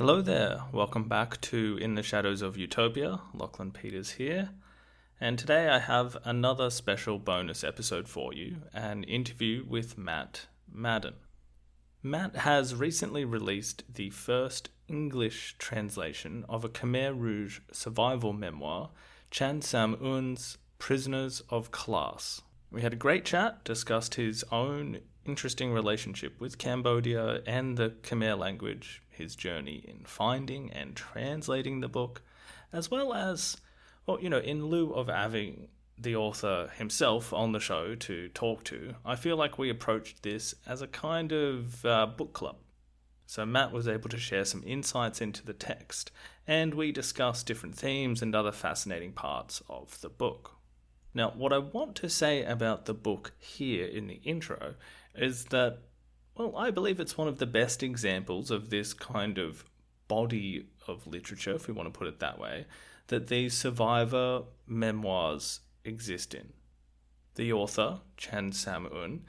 Hello there, welcome back to In the Shadows of Utopia. Lachlan Peters here, and today I have another special bonus episode for you, an interview with Matt Madden. Matt has recently released the first English translation of a Khmer Rouge survival memoir, Chan Samoeun's Prisoners of Class. We had a great chat, discussed his own interesting relationship with Cambodia and the Khmer language, his journey in finding and translating the book, as well as, in lieu of having the author himself on the show to talk to, I feel like we approached this as a kind of book club. So Matt was able to share some insights into the text, and we discussed different themes and other fascinating parts of the book. Now, what I want to say about the book here in the intro is that, I believe it's one of the best examples of this kind of body of literature, if we want to put it that way, that these survivor memoirs exist in. The author, Chan Samoeun,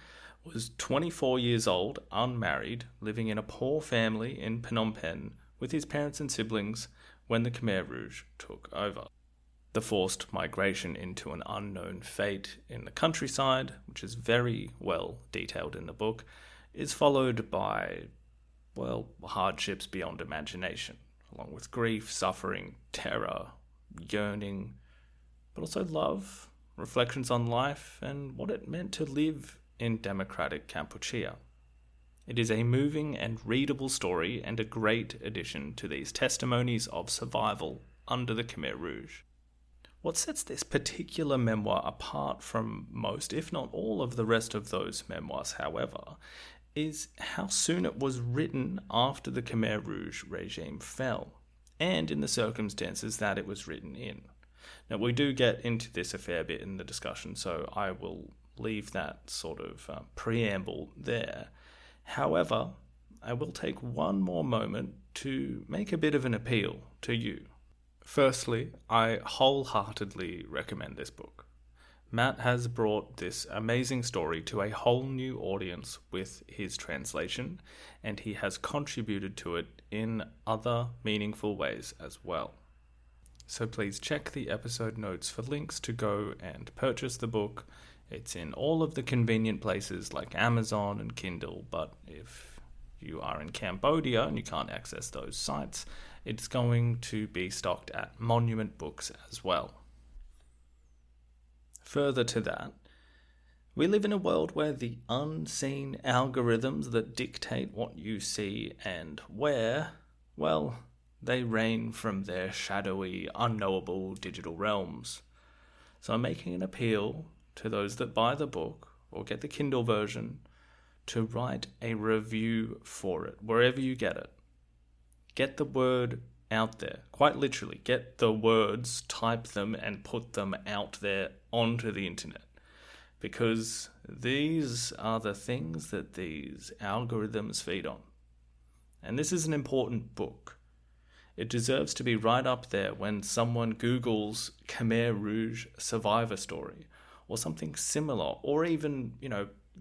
was 24 years old, unmarried, living in a poor family in Phnom Penh with his parents and siblings when the Khmer Rouge took over. The forced migration into an unknown fate in the countryside, which is very well detailed in the book, is followed by, hardships beyond imagination, along with grief, suffering, terror, yearning, but also love, reflections on life, and what it meant to live in Democratic Kampuchea. It is a moving and readable story and a great addition to these testimonies of survival under the Khmer Rouge. What sets this particular memoir apart from most, if not all, of the rest of those memoirs, however, is how soon it was written after the Khmer Rouge regime fell, and in the circumstances that it was written in. Now, we do get into this a fair bit in the discussion, so I will leave that sort of preamble there. However, I will take one more moment to make a bit of an appeal to you. Firstly, I wholeheartedly recommend this book. Matt has brought this amazing story to a whole new audience with his translation, and he has contributed to it in other meaningful ways as well. So please check the episode notes for links to go and purchase the book. It's in all of the convenient places like Amazon and Kindle, but if you are in Cambodia and you can't access those sites, it's going to be stocked at Monument Books as well. Further to that, we live in a world where the unseen algorithms that dictate what you see and where, they reign from their shadowy, unknowable digital realms. So I'm making an appeal to those that buy the book or get the Kindle version to write a review for it, wherever you get it. Get the word out there, quite literally. Get the words, type them, and put them out there onto the internet. Because these are the things that these algorithms feed on. And this is an important book. It deserves to be right up there when someone Googles Khmer Rouge survivor story, or something similar, or even,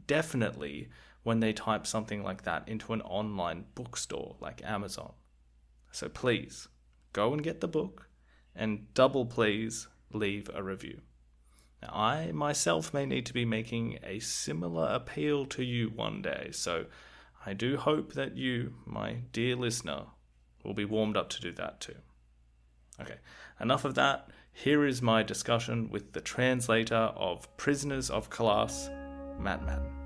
definitely when they type something like that into an online bookstore like Amazon. So please, go and get the book, and double please leave a review. Now, I myself may need to be making a similar appeal to you one day, so I do hope that you, my dear listener, will be warmed up to do that too. Okay, enough of that. Here is my discussion with the translator of Prisoners of Class, Matt Madden.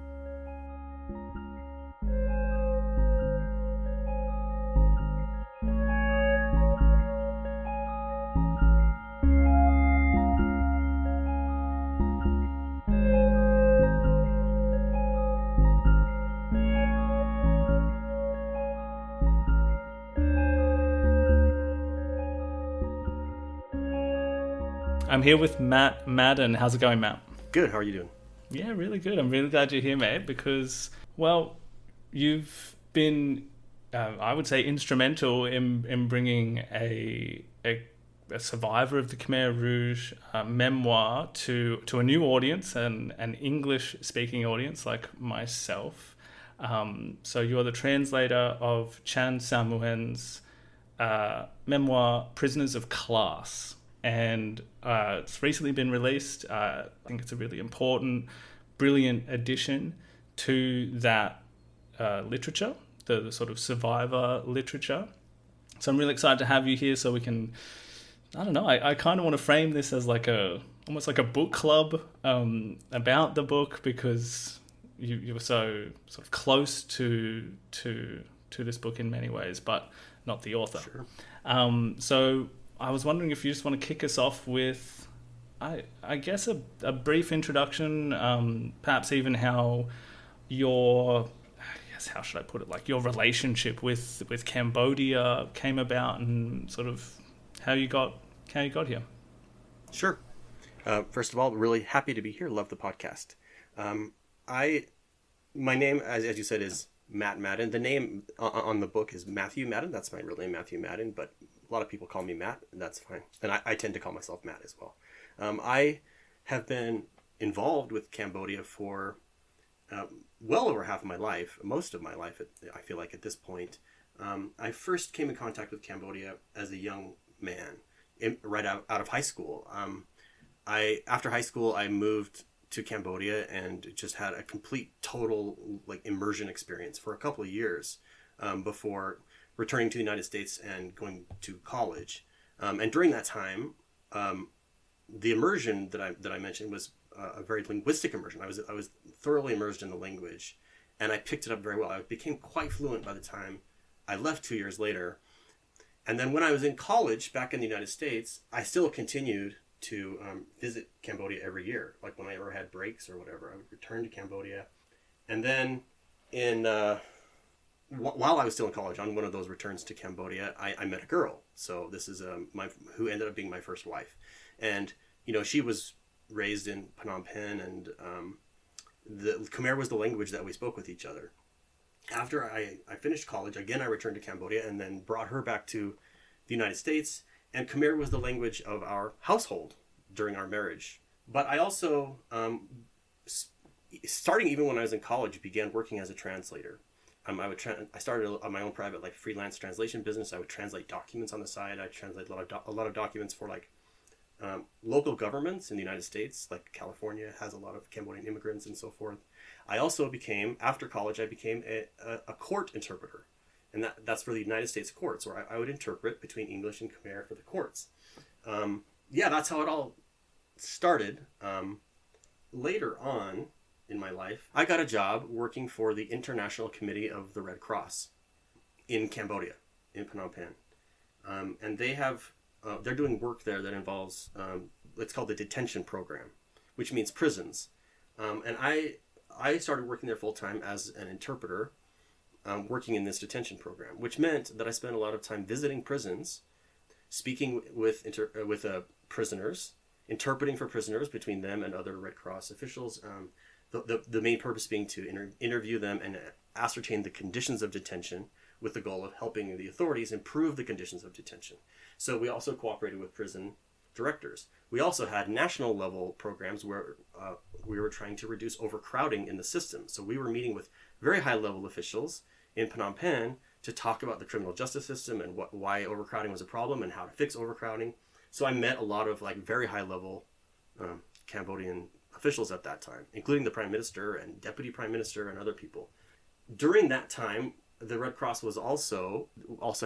I'm here with Matt Madden. How's it going, Matt? Good. How are you doing? Yeah, really good. I'm really glad you're here, mate, because, you've been, I would say, instrumental in bringing a survivor of the Khmer Rouge memoir to a new audience, an English-speaking audience like myself. So you're the translator of Chan Samoeun's memoir, Prisoners of Class. And it's recently been released. I think it's a really important, brilliant addition to that literature, the sort of survivor literature. So I'm really excited to have you here so we can, I don't know, I kind of want to frame this as like almost like a book club about the book, because you were so sort of close to this book in many ways, but not the author. Sure. So I was wondering if you just want to kick us off with, I guess, a brief introduction, perhaps even how how should I put it, like your relationship with Cambodia came about, and sort of how you got here. Sure. First of all, really happy to be here. Love the podcast. My name, as you said, is Matt Madden. The name on the book is Matthew Madden. That's my real name, Matthew Madden, but a lot of people call me Matt, and that's fine. And I tend to call myself Matt as well. I have been involved with Cambodia for well over half of my life, most of my life, I feel like at this point. I first came in contact with Cambodia as a young man, right out of high school. After high school, I moved to Cambodia and just had a complete, total immersion experience for a couple of years before returning to the United States and going to college. And during that time, the immersion that I mentioned was a very linguistic immersion. I was thoroughly immersed in the language, and I picked it up very well. I became quite fluent by the time I left 2 years later. And then when I was in college back in the United States, I still continued to visit Cambodia every year. Like when I ever had breaks or whatever, I would return to Cambodia. And then while I was still in college, on one of those returns to Cambodia, I met a girl. So this is who ended up being my first wife. And, she was raised in Phnom Penh, and the Khmer was the language that we spoke with each other. After I finished college, again, I returned to Cambodia and then brought her back to the United States. And Khmer was the language of our household during our marriage. But I also, starting even when I was in college, began working as a translator. I started my own private freelance translation business. I would translate documents on the side. I translate a lot of documents for local governments in the United States, like California has a lot of Cambodian immigrants and so forth. I also after college, I became a court interpreter. And that's for the United States courts, where I would interpret between English and Khmer for the courts. That's how it all started. Later on in my life, I got a job working for the International Committee of the Red Cross in Cambodia, in Phnom Penh. And they're doing work there that involves, it's called the detention program, which means prisons. And I started working there full time as an interpreter, working in this detention program, which meant that I spent a lot of time visiting prisons, speaking with prisoners, interpreting for prisoners between them and other Red Cross officials. The main purpose being to interview them and ascertain the conditions of detention, with the goal of helping the authorities improve the conditions of detention. So we also cooperated with prison directors. We also had national level programs where we were trying to reduce overcrowding in the system. So we were meeting with very high level officials in Phnom Penh to talk about the criminal justice system and why overcrowding was a problem and how to fix overcrowding. So I met a lot of very high level Cambodian officials at that time, including the Prime Minister and Deputy Prime Minister and other people. During that time, the Red Cross was also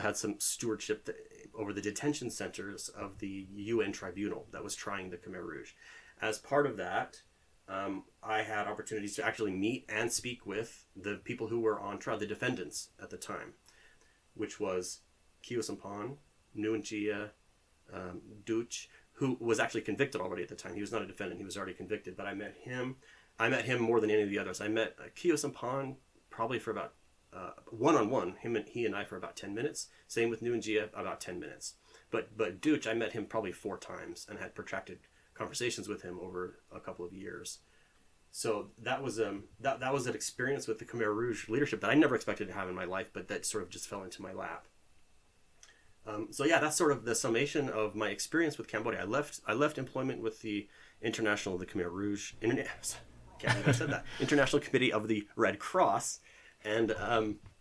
had some stewardship over the detention centers of the UN tribunal that was trying the Khmer Rouge. As part of that, I had opportunities to actually meet and speak with the people who were on trial, the defendants at the time, which was Khieu Samphan, Nguyen Chia, Duch, who was actually convicted already at the time. He was not a defendant, he was already convicted, but I met him more than any of the others. I met Khieu Samphan probably for about one-on-one, he and I for about 10 minutes. Same with Nguyen Chia, about 10 minutes. But Duch, I met him probably 4 times and had protracted conversations with him over a couple of years. So that was that was an experience with the Khmer Rouge leadership that I never expected to have in my life, but that sort of just fell into my lap. That's sort of the summation of my experience with Cambodia. I left employment with the International Committee of the Red Cross, and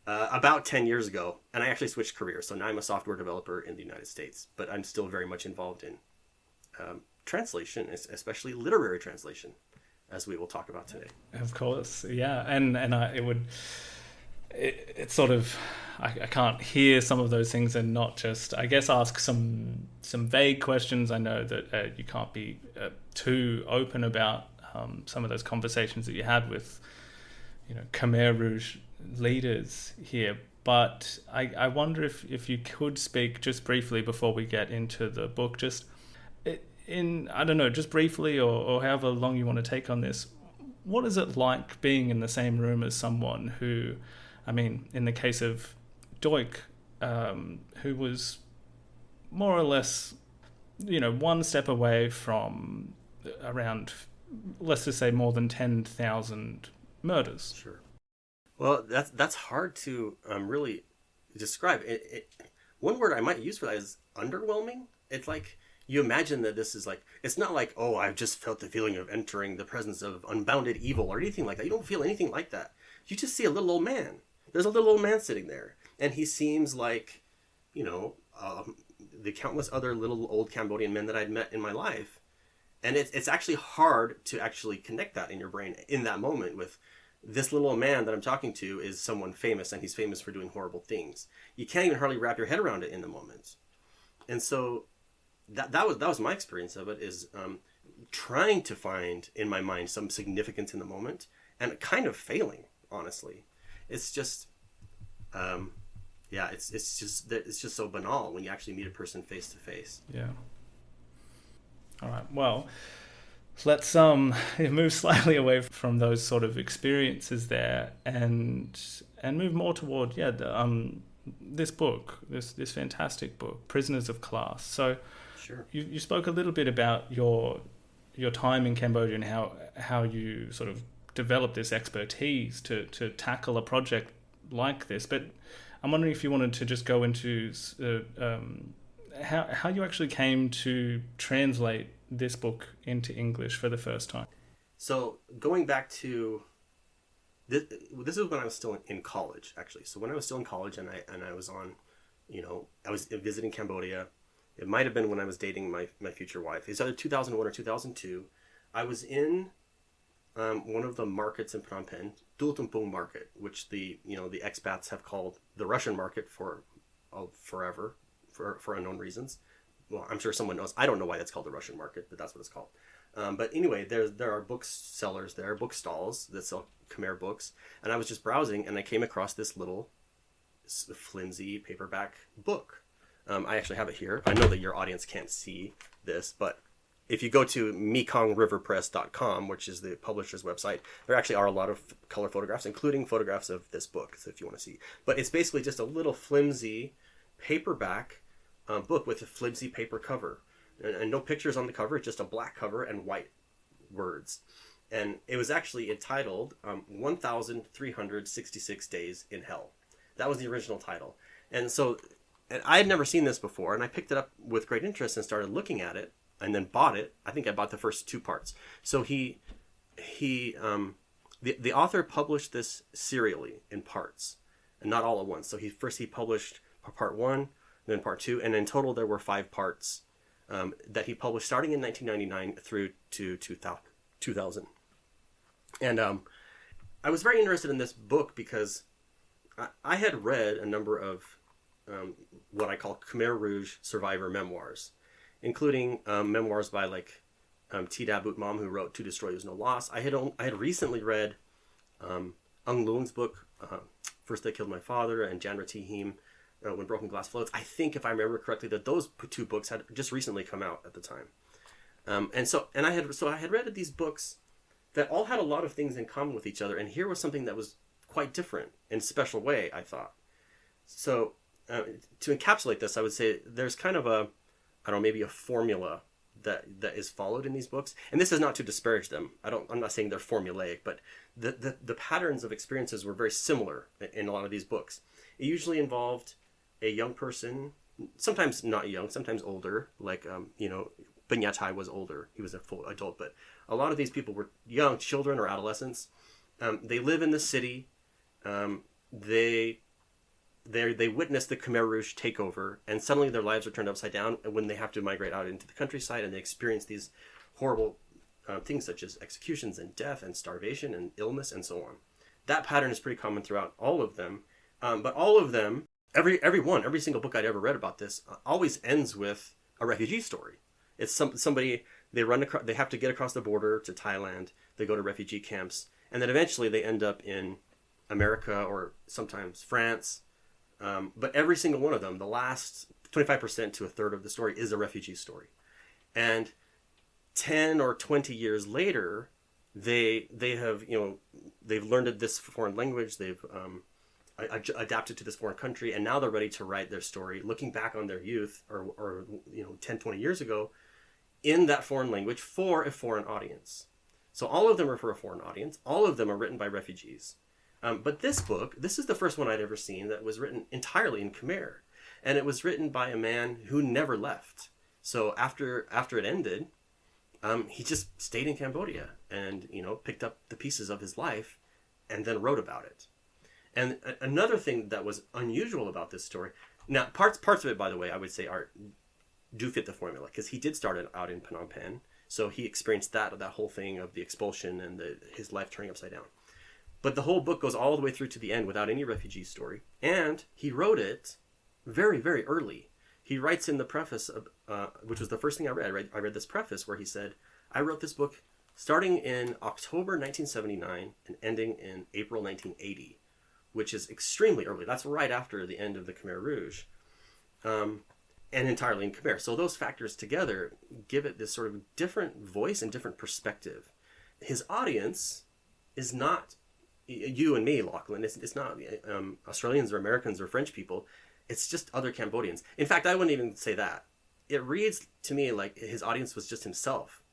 About 10 years ago, and I actually switched careers. So now I'm a software developer in the United States, but I'm still very much involved in translation, especially literary translation, as we will talk about today. Of course, yeah, it's sort of, I can't hear some of those things and not just, I guess, ask some vague questions. I know that you can't be too open about some of those conversations that you had with, Khmer Rouge leaders here. But I wonder if you could speak just briefly before we get into the book, just I don't know, just briefly or however long you want to take on this. What is it like being in the same room as someone who, I mean, in the case of Doik, who was more or less, one step away from around, let's just say, more than 10,000 murders? Sure. Well, that's hard to really describe. One word I might use for that is underwhelming. It's like, you imagine that this is like, it's not like, oh, I've just felt the feeling of entering the presence of unbounded evil or anything like that. You don't feel anything like that. You just see a little old man. There's a little old man sitting there. And he seems like, the countless other little old Cambodian men that I'd met in my life. And it's actually hard to actually connect that in your brain in that moment with this little old man that I'm talking to is someone famous, and he's famous for doing horrible things. You can't even hardly wrap your head around it in the moment. And so that was my experience of it, is trying to find in my mind some significance in the moment and kind of failing, honestly. It's just it's just so banal when you actually meet a person face to face. Yeah. All right. Well, let's move slightly away from those sort of experiences there and move more toward this book, this fantastic book, Prisoners of Class. So sure. You spoke a little bit about your time in Cambodia and how you sort of developed this expertise to tackle a project like this, but I'm wondering if you wanted to just go into how you actually came to translate this book into English for the first time. So going back to this is when I was still in college, actually. So when I was still in college and I was on, I was visiting Cambodia. It might have been when I was dating my future wife. It's either 2001 or 2002. I was in one of the markets in Phnom Penh, Dultumpung Market, which the expats have called the Russian market for forever, for unknown reasons. Well, I'm sure someone knows. I don't know why that's called the Russian market, but that's what it's called. But anyway, there are booksellers there, book stalls that sell Khmer books. And I was just browsing, and I came across this little flimsy paperback book. I actually have it here. I know that your audience can't see this, but if you go to mekongriverpress.com, which is the publisher's website, there actually are a lot of color photographs, including photographs of this book, so if you want to see. But it's basically just a little flimsy paperback book with a flimsy paper cover. And no pictures on the cover, it's just a black cover and white words. And it was actually entitled 1,366 Days in Hell. That was the original title. And I had never seen this before, and I picked it up with great interest and started looking at it, and then bought it. I think I bought the first two parts. So the author published this serially in parts, and not all at once. So he published part one, then part two, and in total there were 5 parts that he published starting in 1999 through to 2000. And I was very interested in this book because I had read a number of what I call Khmer Rouge survivor memoirs, including memoirs by Tida Boutmam, who wrote To Destroy Is No Loss. I had recently read Ung Loon's book, First They Killed My Father, and Jan Ratihim, When Broken Glass Floats. I think, if I remember correctly, that those 2 books had just recently come out at the time. I had read these books that all had a lot of things in common with each other, and here was something that was quite different in a special way, I thought. So to encapsulate this, I would say there's kind of maybe a formula that is followed in these books. And this is not to disparage them. I'm not saying they're formulaic, but the patterns of experiences were very similar in a lot of these books. It usually involved a young person, sometimes not young, sometimes older, Banyatai was older. He was a full adult, but a lot of these people were young children or adolescents. They live in the city. They they witness the Khmer Rouge takeover, and suddenly their lives are turned upside down when they have to migrate out into the countryside, and they experience these horrible things such as executions and death and starvation and illness and so on. That pattern is pretty common throughout all of them, but all of them, every single book I'd ever read about this always ends with a refugee story. It's somebody they have to get across the border to Thailand. They go to refugee camps, and then eventually they end up in America or sometimes France. But every single one of them, the last 25% to a third of the story is a refugee story. And 10 or 20 years later, they have, they've learned this foreign language, they've adapted to this foreign country, and now they're ready to write their story, looking back on their youth or 10, 20 years ago in that foreign language for a foreign audience. So all of them are for a foreign audience. All of them are written by refugees. But this book, this is the first one I'd ever seen that was written entirely in Khmer. And it was written by a man who never left. So after it ended, he just stayed in Cambodia and, picked up the pieces of his life and then wrote about it. And another thing that was unusual about this story, now parts of it, by the way, I would say do fit the formula, because he did start it out in Phnom Penh. So he experienced that whole thing of the expulsion and his life turning upside down. But the whole book goes all the way through to the end without any refugee story. And he wrote it very, very early. He writes in the preface, which was the first thing I read. I read this preface where he said, I wrote this book starting in October 1979 and ending in April 1980, which is extremely early. That's right after the end of the Khmer Rouge, and entirely in Khmer. So those factors together give it this sort of different voice and different perspective. His audience is not you and me, Lachlan. It's not Australians or Americans or French people. It's just other Cambodians. In fact, I wouldn't even say that. It reads to me like his audience was just himself.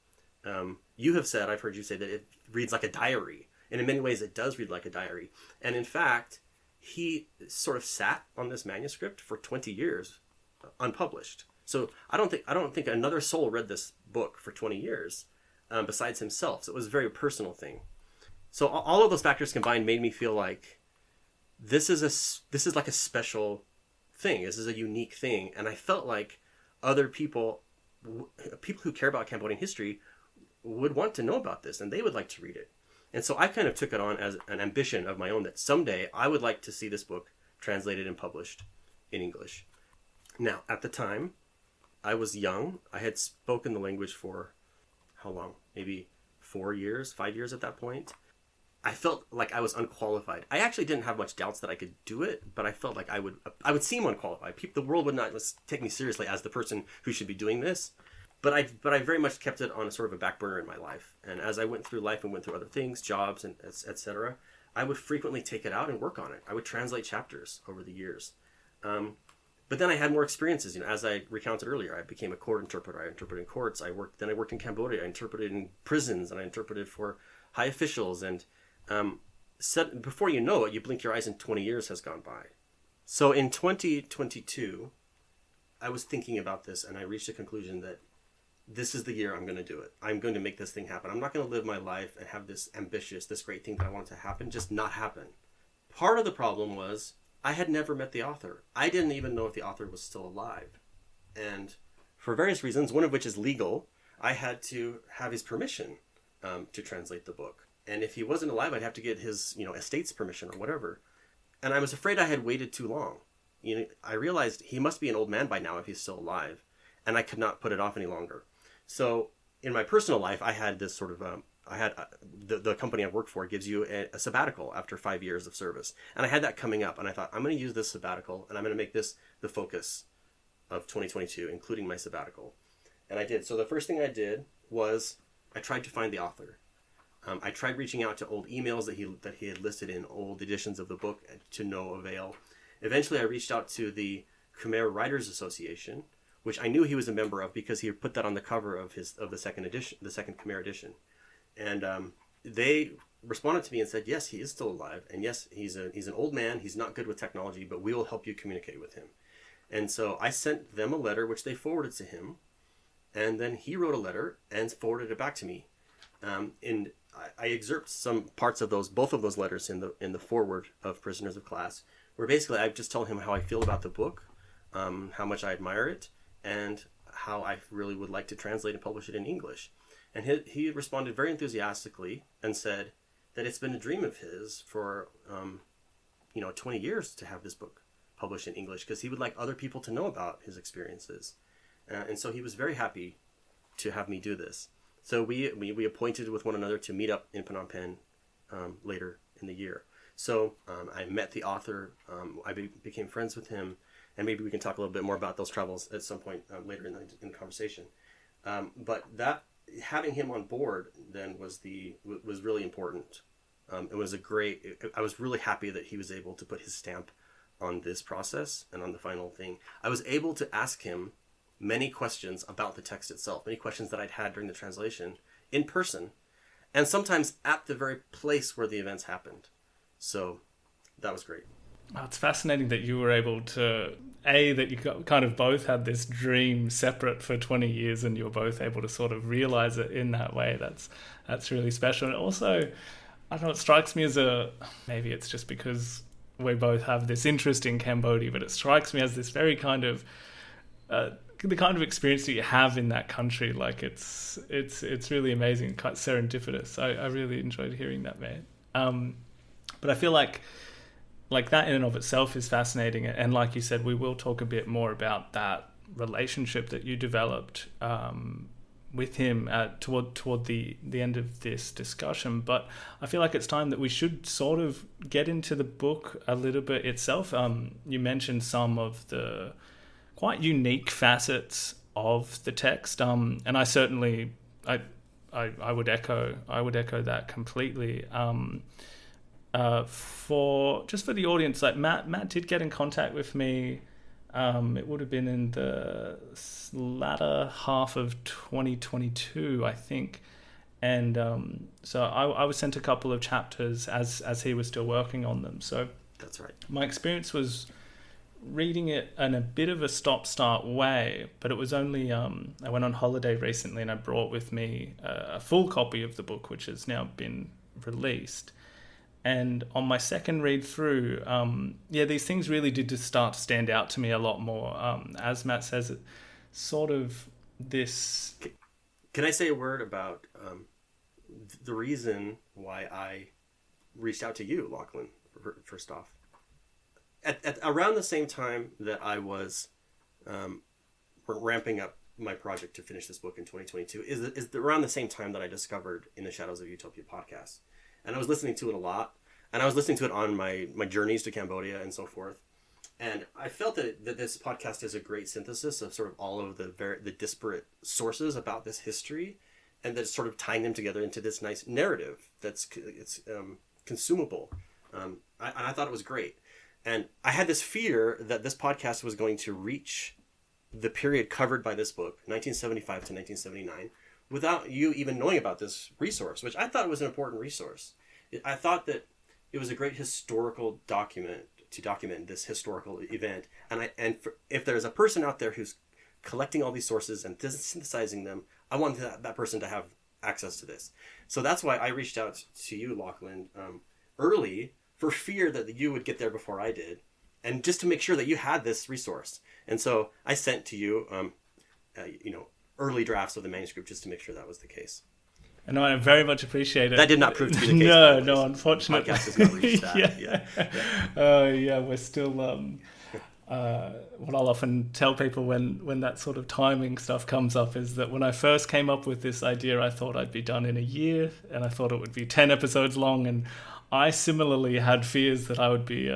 You have said, I've heard you say that it reads like a diary. And in many ways, it does read like a diary. And in fact, he sort of sat on this manuscript for 20 years, unpublished. So I don't think another soul read this book for 20 years besides himself. So it was a very personal thing. So all of those factors combined made me feel like this is like a special thing. This is a unique thing. And I felt like other people who care about Cambodian history would want to know about this, and they would like to read it. And so I kind of took it on as an ambition of my own that someday I would like to see this book translated and published in English. Now, at the time, I was young. I had spoken the language for how long? Maybe 5 years at that point. I felt like I was unqualified. I actually didn't have much doubts that I could do it, but I felt like I would seem unqualified. The world would not take me seriously as the person who should be doing this. But I very much kept it on a sort of a back burner in my life. And as I went through life and went through other things, jobs and etc., I would frequently take it out and work on it. I would translate chapters over the years. But then I had more experiences. As I recounted earlier, I became a court interpreter. I interpreted in courts. I worked in Cambodia. I interpreted in prisons, and I interpreted for high officials. And before you know it, you blink your eyes and 20 years has gone by. So in 2022, I was thinking about this, and I reached a conclusion that this is the year I'm going to do it. I'm going to make this thing happen. I'm not going to live my life and have this great thing that I want to happen, just not happen. Part of the problem was I had never met the author. I didn't even know if the author was still alive. And for various reasons, one of which is legal, I had to have his permission to translate the book. And if he wasn't alive, I'd have to get his, estate's permission or whatever. And I was afraid I had waited too long. I realized he must be an old man by now if he's still alive, and I could not put it off any longer. So in my personal life, I had this sort of, the company I work for gives you a sabbatical after 5 years of service. And I had that coming up, and I thought, I'm going to use this sabbatical, and I'm going to make this the focus of 2022, including my sabbatical. And I did. So the first thing I did was I tried to find the author. I tried reaching out to old emails that he had listed in old editions of the book to no avail. Eventually, I reached out to the Khmer Writers Association, which I knew he was a member of because he put that on the cover of the second edition, the second Khmer edition. And they responded to me and said, yes, he is still alive. And yes, he's an old man. He's not good with technology, but we will help you communicate with him. And so I sent them a letter, which they forwarded to him. And then he wrote a letter and forwarded it back to me. And I excerpt some parts of both of those letters in the foreword of Prisoners of Class, where basically I just told him how I feel about the book, how much I admire it, and how I really would like to translate and publish it in English. And he responded very enthusiastically and said that it's been a dream of his for 20 years to have this book published in English, because he would like other people to know about his experiences. And so he was very happy to have me do this. So we appointed with one another to meet up in Phnom Penh later in the year. So I met the author, I became friends with him, and maybe we can talk a little bit more about those travels at some point later in the conversation. But that having him on board then was really important. It was I was really happy that he was able to put his stamp on this process and on the final thing. I was able to ask him many questions about the text itself, many questions that I'd had during the translation in person, and sometimes at the very place where the events happened. So that was great. Oh, it's fascinating that you were able to, that you kind of both had this dream separate for 20 years and you were both able to sort of realize it in that way. That's really special. And also, I don't know, it strikes me as maybe it's just because we both have this interest in Cambodia, but it strikes me as this very kind of, the kind of experience that you have in that country. Like it's really amazing, quite serendipitous. I really enjoyed hearing that, man. But I feel like that in and of itself is fascinating. And like you said, we will talk a bit more about that relationship that you developed with him toward the end of this discussion. But I feel like it's time that we should sort of get into the book a little bit itself. You mentioned some of the quite unique facets of the text, and I certainly I would echo that completely. For the audience, like Matt did get in contact with me. It would have been in the latter half of 2022, I think, and so I was sent a couple of chapters as he was still working on them. So that's right. My experience was reading it in a bit of a stop-start way, but it was only I went on holiday recently and I brought with me a full copy of the book, which has now been released. And on my second read through, these things really did just start to stand out to me a lot more. As Matt says, it sort of this... Can I say a word about the reason why I reached out to you, Lachlan, first off? At around the same time that I was ramping up my project to finish this book in 2022, is around the same time that I discovered In the Shadows of Utopia podcast. And I was listening to it a lot, and I was listening to it on my journeys to Cambodia and so forth. And I felt that this podcast is a great synthesis of sort of all of the disparate sources about this history, and that's sort of tying them together into this nice narrative that's consumable. I thought it was great. And I had this fear that this podcast was going to reach the period covered by this book, 1975 to 1979, without you even knowing about this resource, which I thought was an important resource. I thought that it was a great historical document to document this historical event. If there's a person out there who's collecting all these sources and synthesizing them, I want that person to have access to this. So that's why I reached out to you, Lachlan, early, for fear that you would get there before I did, and just to make sure that you had this resource. And so I sent to you, early drafts of the manuscript just to make sure that was the case. And I very much appreciate it. That did not prove to be the case. No, unfortunately. The podcast has not reached that. We're still... what I'll often tell people when that sort of timing stuff comes up is that when I first came up with this idea, I thought I'd be done in a year, and I thought it would be 10 episodes long, and I similarly had fears that I would be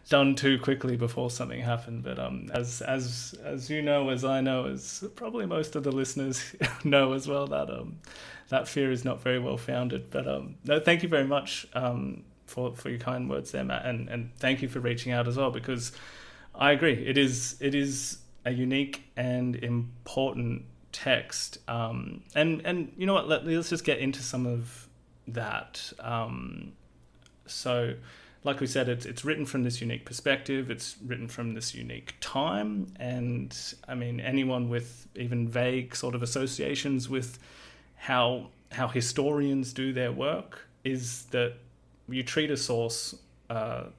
done too quickly before something happened. But as you know, as I know, as probably most of the listeners know as well, that fear is not very well founded. But no, thank you very much for your kind words there, Matt, and thank you for reaching out as well, because I agree. It is a unique and important text. And you know what? Let's just get into some of that. So, like we said, it's written from this unique perspective. It's written from this unique time. And I mean, anyone with even vague sort of associations with how historians do their work is that you treat a source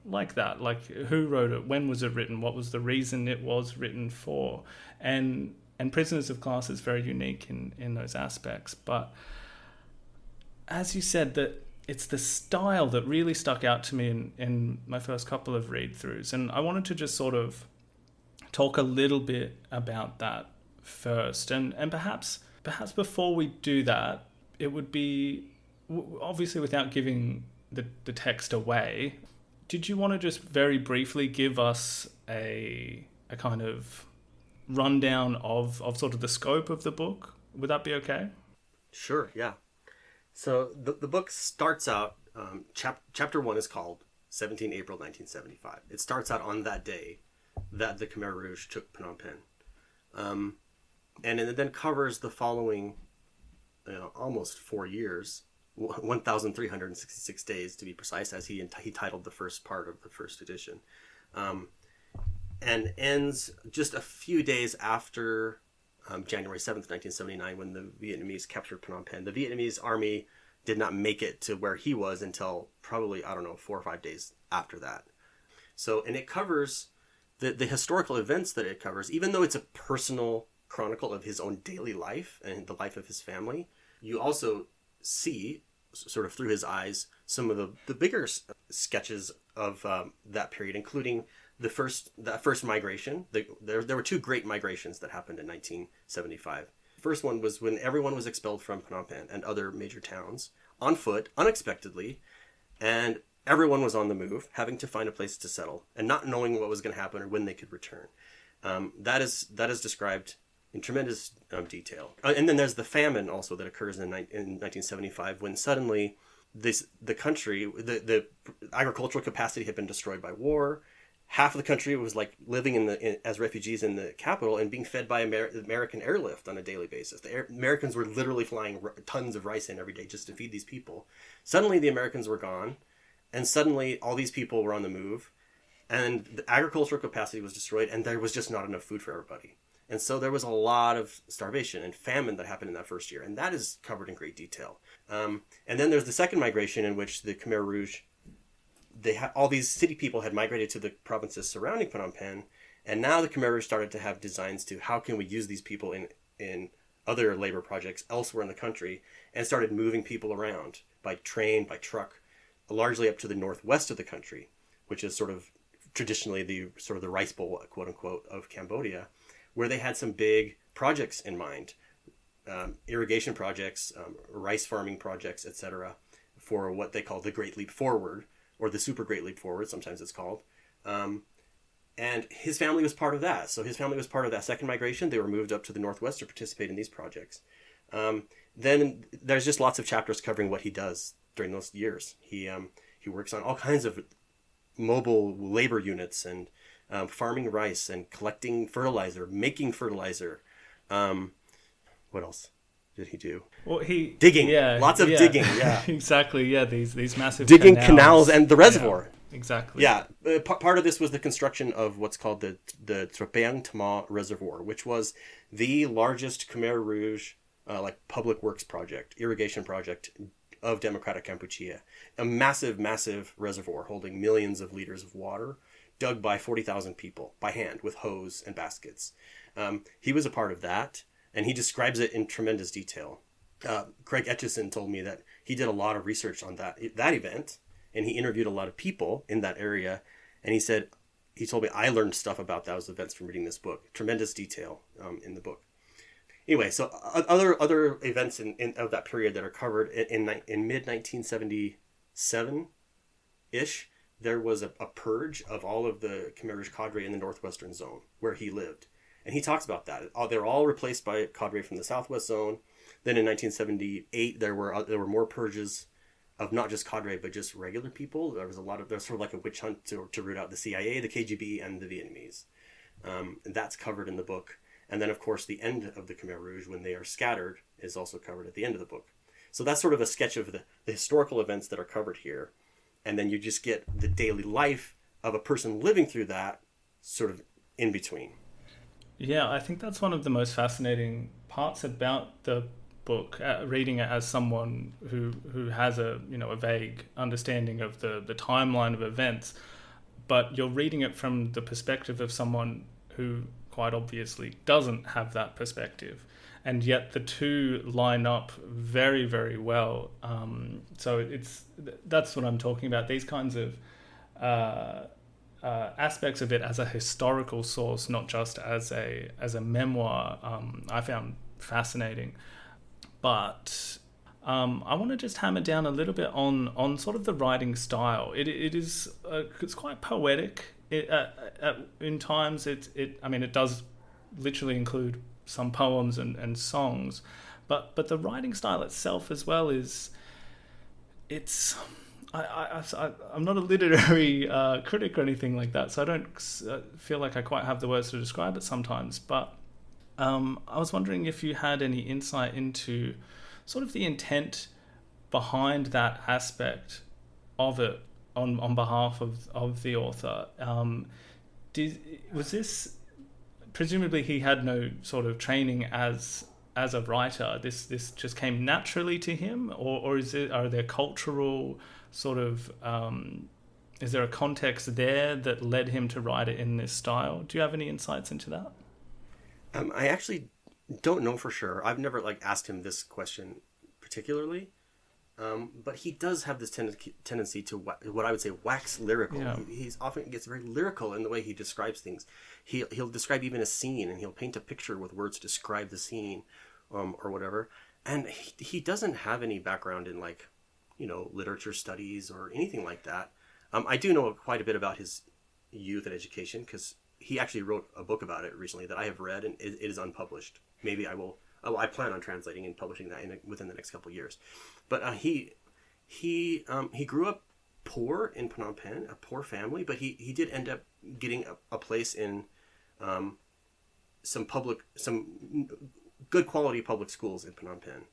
like that. Like, who wrote it? When was it written? What was the reason it was written for? And Prisoners of Class is very unique in those aspects. But as you said, that it's the style that really stuck out to me in my first couple of read-throughs. And I wanted to just sort of talk a little bit about that first. And perhaps before we do that, it would be, obviously without giving the text away, did you want to just very briefly give us a kind of rundown of sort of the scope of the book? Would that be okay? Sure, yeah. So the book starts out, chapter 1 is called 17 April 1975. It starts out on that day that the Khmer Rouge took Phnom Penh. And it then covers the following almost 4 years, 1,366 days to be precise, as he titled the first part of the first edition. And ends just a few days after January 7th, 1979, when the Vietnamese captured Phnom Penh. The Vietnamese army did not make it to where he was until probably, 4 or 5 days after that. So, and it covers the historical events that it covers, even though it's a personal chronicle of his own daily life and the life of his family. You also see, sort of through his eyes, some of the bigger sketches of that period, including that first migration. There were 2 great migrations that happened in 1975. The first one was when everyone was expelled from Phnom Penh and other major towns on foot, unexpectedly, and everyone was on the move, having to find a place to settle and not knowing what was going to happen or when they could return. That is described in tremendous detail. And then there's the famine also that occurs in 1975, when suddenly the country, the agricultural capacity had been destroyed by war. Half of the country was like living as refugees in the capital and being fed by American airlift on a daily basis. The Americans were literally flying tons of rice in every day just to feed these people. Suddenly the Americans were gone, and suddenly all these people were on the move, and the agricultural capacity was destroyed, and there was just not enough food for everybody. And so there was a lot of starvation and famine that happened in that first year, and that is covered in great detail. And then there's the second migration, in which the Khmer Rouge, all these city people had migrated to the provinces surrounding Phnom Penh, and now the Khmer Rouge started to have designs to how can we use these people in other labor projects elsewhere in the country, and started moving people around by train, by truck, largely up to the northwest of the country, which is sort of traditionally the rice bowl, quote unquote, of Cambodia, where they had some big projects in mind, irrigation projects, rice farming projects, etc., for what they call the Great Leap Forward, or the Super Great Leap Forward, sometimes it's called. And his family was part of that. So his family was part of that second migration. They were moved up to the northwest to participate in these projects. Then there's just lots of chapters covering what he does during those years. He works on all kinds of mobile labor units and farming rice and collecting fertilizer, making fertilizer. What else did he do? Well, digging, lots of digging. Yeah, exactly. Yeah, these massive digging canals and the reservoir. Yeah, exactly. Yeah, part of this was the construction of what's called the Trapeang Tama Reservoir, which was the largest Khmer Rouge public works project, irrigation project of Democratic Kampuchea. A massive, massive reservoir holding millions of liters of water, dug by 40,000 people by hand with hose and baskets. He was a part of that, and he describes it in tremendous detail. Craig Etchison told me that he did a lot of research on that event, and he interviewed a lot of people in that area, and he told me, I learned stuff about those events from reading this book. Tremendous detail in the book. Anyway, so other events of that period that are covered in mid-1977-ish, there was a purge of all of the Khmer Rouge cadre in the northwestern zone where he lived. And he talks about that. They're all replaced by cadre from the southwest zone. Then in 1978, there were more purges of not just cadre, but just regular people. There's sort of like a witch hunt to root out the CIA, the KGB, and the Vietnamese. And that's covered in the book. And then, of course, the end of the Khmer Rouge, when they are scattered, is also covered at the end of the book. So that's sort of a sketch of the historical events that are covered here. And then you just get the daily life of a person living through that sort of in between. Yeah, I think that's one of the most fascinating parts about the book, reading it as someone who has a vague understanding of the timeline of events, but you're reading it from the perspective of someone who quite obviously doesn't have that perspective, and yet the two line up very, very well. So that's what I'm talking about. These kinds of aspects of it as a historical source, not just as a memoir, I found fascinating. But I want to just hammer down a little bit on sort of the writing style. It's quite poetic. In times it does literally include some poems and songs, but the writing style itself as well I'm not a literary critic or anything like that, so I don't feel like I quite have the words to describe it sometimes. But I was wondering if you had any insight into sort of the intent behind that aspect of it on behalf of the author. Was this, presumably he had no sort of training as a writer, this just came naturally to him, or are there cultural sort of is there a context there that led him to write it in this style? Do you have any insights into that? I actually don't know for sure. I've never asked him this question particularly, but he does have this tendency to what I would say wax lyrical. Yeah. He's often gets very lyrical in the way he describes things. He'll describe even a scene, and he'll paint a picture with words to describe the scene, or whatever. And he doesn't have any background in literature studies or anything like that. I do know quite a bit about his youth and education because he actually wrote a book about it recently that I have read, and it is unpublished. Maybe I will. I plan on translating and publishing that within the next couple of years. But he grew up poor in Phnom Penh, a poor family, but he did end up getting a place in some good quality public schools in Phnom Penh.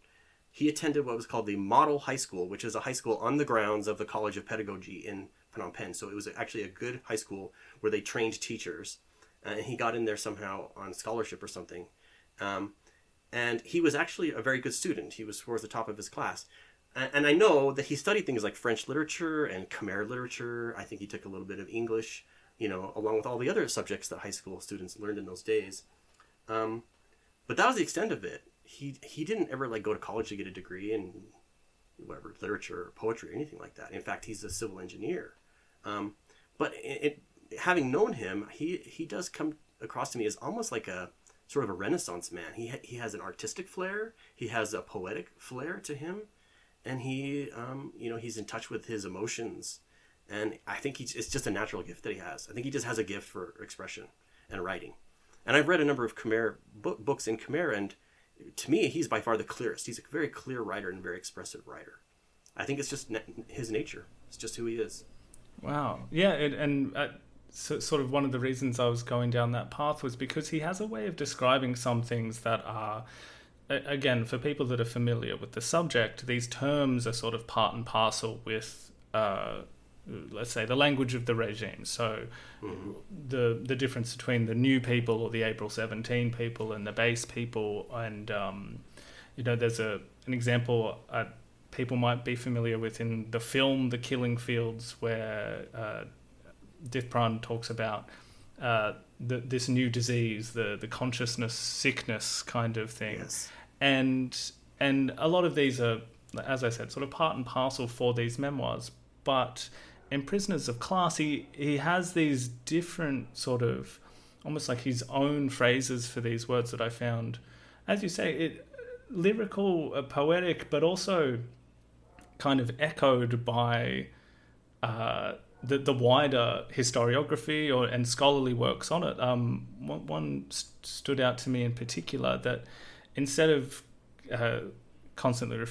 He attended what was called the Model High School, which is a high school on the grounds of the College of Pedagogy in Phnom Penh. So it was actually a good high school where they trained teachers, and he got in there somehow on scholarship or something. And he was actually a very good student. He was towards the top of his class. And I know that he studied things like French literature and Khmer literature. I think he took a little bit of English, along with all the other subjects that high school students learned in those days. But that was the extent of it. He didn't ever go to college to get a degree in whatever, literature or poetry or anything like that. In fact, he's a civil engineer. But having known him, he does come across to me as almost like a sort of a Renaissance man. He has an artistic flair. He has a poetic flair to him, and he's in touch with his emotions. And I think it's just a natural gift that he has. I think he just has a gift for expression and writing. And I've read a number of Khmer books in Khmer, and to me, he's by far the clearest. He's a very clear writer and very expressive writer. I think it's just his nature. It's just who he is. Wow. Yeah, so sort of one of the reasons I was going down that path was because he has a way of describing some things that are, again, for people that are familiar with the subject, these terms are sort of part and parcel with, let's say, the language of the regime. So the difference between the new people or the April 17 people and the base people. And, there's an example people might be familiar with in the film The Killing Fields, where Dithpran talks about this new disease, the consciousness sickness kind of thing. Yes. And a lot of these are, as I said, sort of part and parcel for these memoirs. But in Prisoners of Class, he has these different sort of, almost like his own phrases for these words that I found, as you say, lyrical, poetic, but also kind of echoed by the wider historiography and scholarly works on it. One stood out to me in particular, that instead of constantly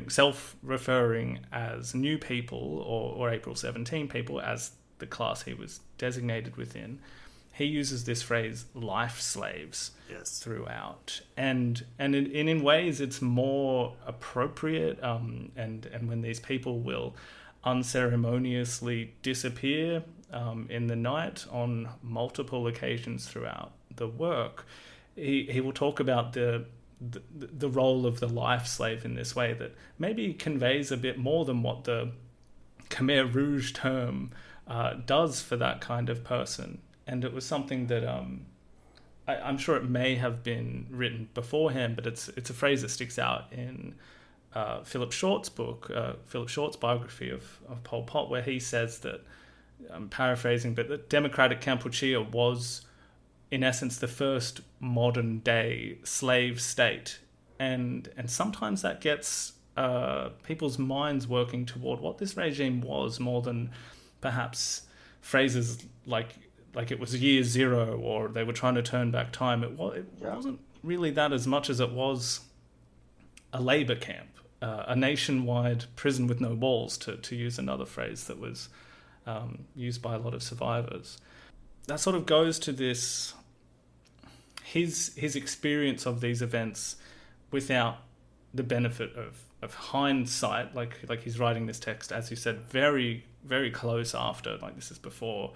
self-referring as new people or April 17 people as the class he was designated within, he uses this phrase "life slaves" throughout, and in ways it's more appropriate. And when these people will unceremoniously disappear in the night on multiple occasions throughout the work, he will talk about the the role of the life slave in this way that maybe conveys a bit more than what the Khmer Rouge term does for that kind of person. And it was something that I'm sure it may have been written beforehand, but it's a phrase that sticks out in Philip Short's book, Philip Short's biography of Pol Pot, where he says that, I'm paraphrasing, but that Democratic Kampuchea was, in essence, the first modern day slave state. And sometimes that gets people's minds working toward what this regime was, more than perhaps phrases like it was year zero or they were trying to turn back time. It wasn't really that as much as it was a labor camp, a nationwide prison with no walls, to use another phrase that was used by a lot of survivors. That sort of goes to this, his experience of these events without the benefit of hindsight, like he's writing this text, as you said, very, very close after, like this is before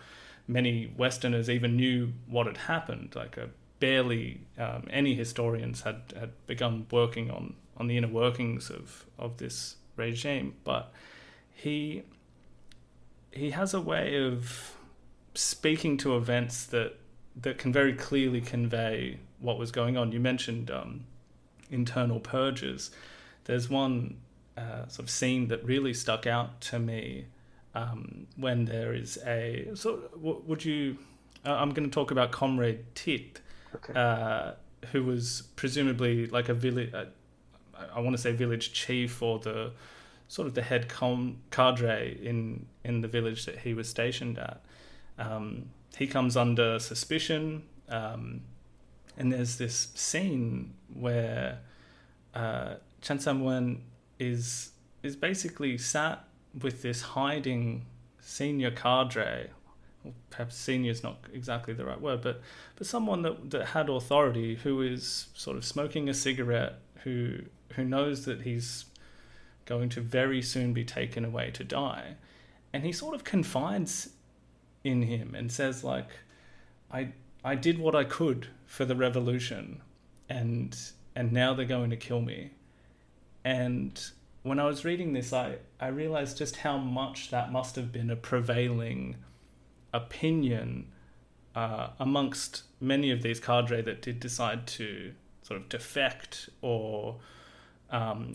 many Westerners even knew what had happened. Like barely any historians had begun working on the inner workings of this regime. But he has a way of speaking to events that can very clearly convey what was going on. You mentioned internal purges. There's one sort of scene that really stuck out to me when there is a... So would you... I'm going to talk about Comrade Tit, okay. Who was presumably like a village... I want to say village chief, or the sort of the head cadre in the village that he was stationed at. He comes under suspicion, and there's this scene where Chan Samoeun is basically sat with this hiding senior cadre, or perhaps senior is not exactly the right word, but someone that had authority, who is sort of smoking a cigarette, who knows that he's going to very soon be taken away to die. And he sort of confides in him and says, like, I did what I could for the revolution, and now they're going to kill me. And when I was reading this, I realized just how much that must have been a prevailing opinion amongst many of these cadre that did decide to sort of defect or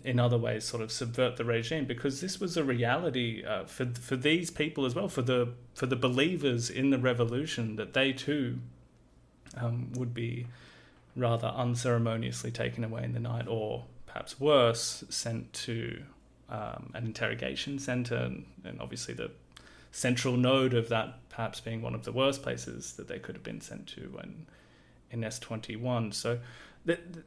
in other ways sort of subvert the regime, because this was a reality for these people as well, for the believers in the revolution, that they too would be rather unceremoniously taken away in the night, or perhaps worse, sent to an interrogation center, and obviously the central node of that perhaps being one of the worst places that they could have been sent to in S21. So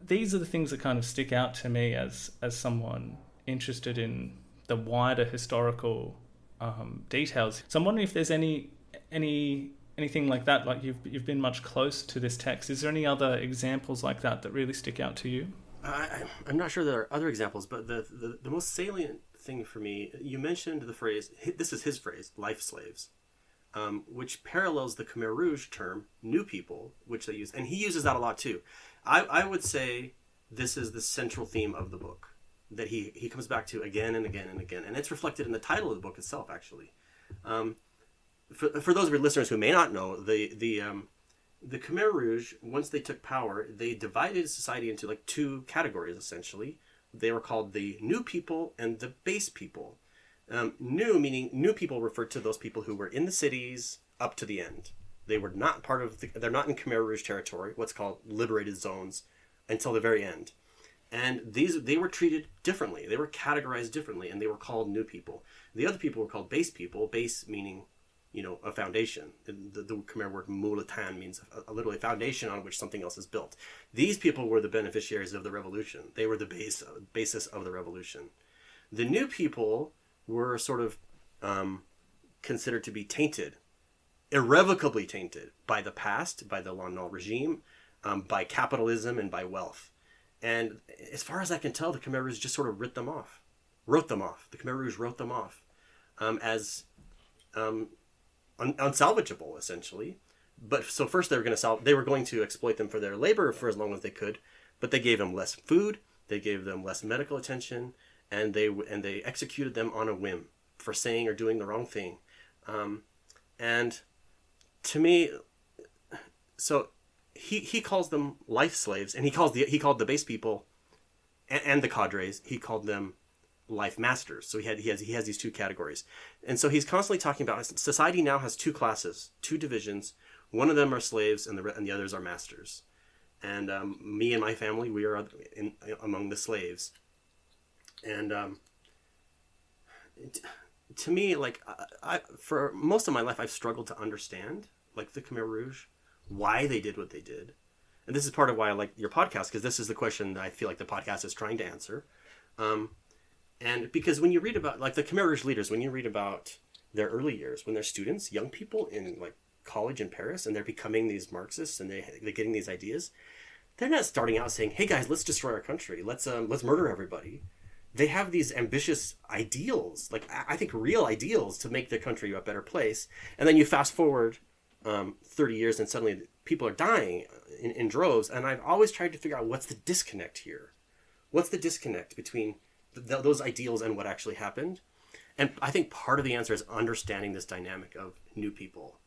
these are the things that kind of stick out to me as someone interested in the wider historical details. So I'm wondering if there's anything like that. Like you've been much closer to this text. Is there any other examples like that really stick out to you? I'm not sure there are other examples, but the most salient thing for me, you mentioned the phrase, this is his phrase, life slaves, which parallels the Khmer Rouge term, new people, which they use. And he uses that a lot too. I would say this is the central theme of the book that he comes back to again and again and again. And it's reflected in the title of the book itself, actually. For those of your listeners who may not know, the Khmer Rouge, once they took power, they divided society into like two categories, essentially. They were called the new people and the base people. New, meaning new people, referred to those people who were in the cities up to the end. They were not part of they're not in Khmer Rouge territory, what's called liberated zones, until the very end. And they were treated differently. They were categorized differently, and they were called new people. The other people were called base people, base meaning, a foundation. The Khmer word mulatan means literally a foundation on which something else is built. These people were the beneficiaries of the revolution. They were the basis of the revolution. The new people were sort of considered to be tainted, irrevocably tainted by the past, by the Lon Nol regime, by capitalism, and by wealth. And as far as I can tell, the Khmer Rouge just sort of wrote them off. The Khmer Rouge wrote them off as unsalvageable, essentially. But so first they were going to exploit them for their labor for as long as they could. but they gave them less food, they gave them less medical attention, and they executed them on a whim for saying or doing the wrong thing. And to me, so he calls them life slaves, and he called the base people and the cadres, he called them life masters. So he has these two categories, and so he's constantly talking about society now has two classes, two divisions. One of them are slaves, and the others are masters. And me and my family, we are among the slaves. And to me, like I for most of my life, I've struggled to understand, like the Khmer Rouge, why they did what they did. And this is part of why I like your podcast, because this is the question that I feel like the podcast is trying to answer. And because when you read about, like, the Khmer Rouge leaders, when you read about their early years, when they're students, young people in, like, college in Paris, and they're becoming these Marxists, and they're getting these ideas, they're not starting out saying, hey, guys, let's destroy our country. Let's murder everybody. They have these ambitious ideals, like, I think real ideals to make their country a better place. And then you fast forward 30 years, and suddenly people are dying in droves. And I've always tried to figure out what's the disconnect here. What's the disconnect between those ideals and what actually happened? And I think part of the answer is understanding this dynamic of new people,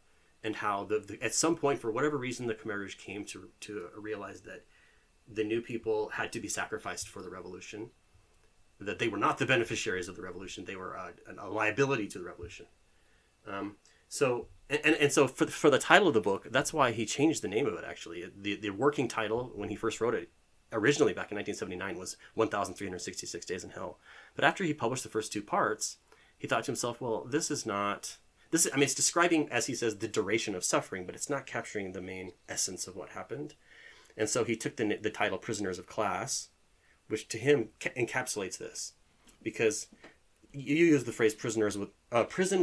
and how at some point, for whatever reason, the Khmer Rouge came to realize that the new people had to be sacrificed for the revolution, that they were not the beneficiaries of the revolution. They were a liability to the revolution. So for the title of the book, that's why he changed the name of it, actually. The working title, when he first wrote it, originally back in 1979, was 1,366 Days in Hell. But after he published the first two parts, he thought to himself, well, it's describing, as he says, the duration of suffering, but it's not capturing the main essence of what happened. And so he took the title Prisoners of Class, which to him encapsulates this. Because you use the phrase prison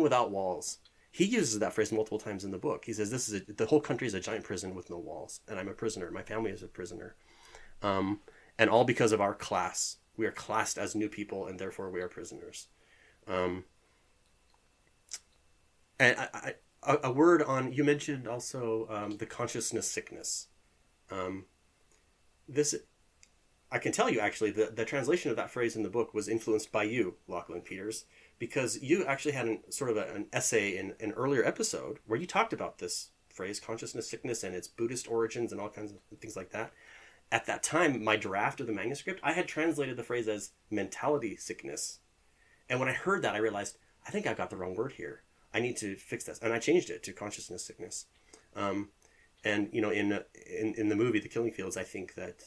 without walls. He uses that phrase multiple times in the book. He says, the whole country is a giant prison with no walls, and I'm a prisoner. My family is a prisoner. And all because of our class. We are classed as new people, and therefore we are prisoners. And a word on, you mentioned also the consciousness sickness. This, I can tell you actually, the translation of that phrase in the book was influenced by you, Lachlan Peters, because you actually had an essay in an earlier episode where you talked about this phrase, consciousness sickness, and its Buddhist origins and all kinds of things like that. At that time, my draft of the manuscript, I had translated the phrase as mentality sickness. And when I heard that, I realized, I think I got the wrong word here. I need to fix this. And I changed it to consciousness sickness. And, you know, in the movie, The Killing Fields, I think that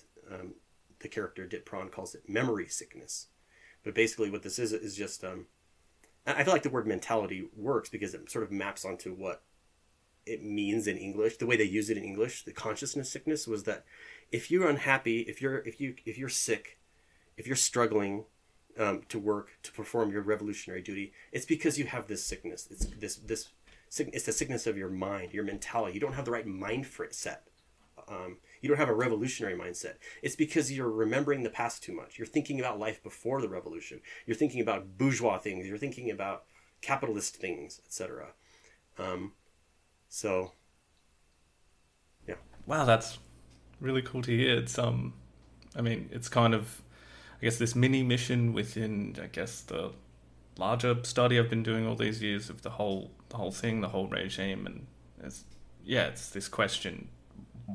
the character Dit Pran calls it memory sickness. But basically what this is just, I feel like the word mentality works because it sort of maps onto what it means in English. The way they use it in English, the consciousness sickness, was that if you're unhappy, if you're sick, if you're struggling to work, to perform your revolutionary duty, it's because you have this sickness. It's the sickness of your mind, your mentality. You don't have the right mind set. You don't have a revolutionary mindset. It's because you're remembering the past too much. You're thinking about life before the revolution. You're thinking about bourgeois things. You're thinking about capitalist things, etc. So, yeah. Wow, that's really cool to hear. It's it's kind of, I guess, this mini mission within, I guess, the larger study I've been doing all these years of the whole thing, the whole regime, and it's this question,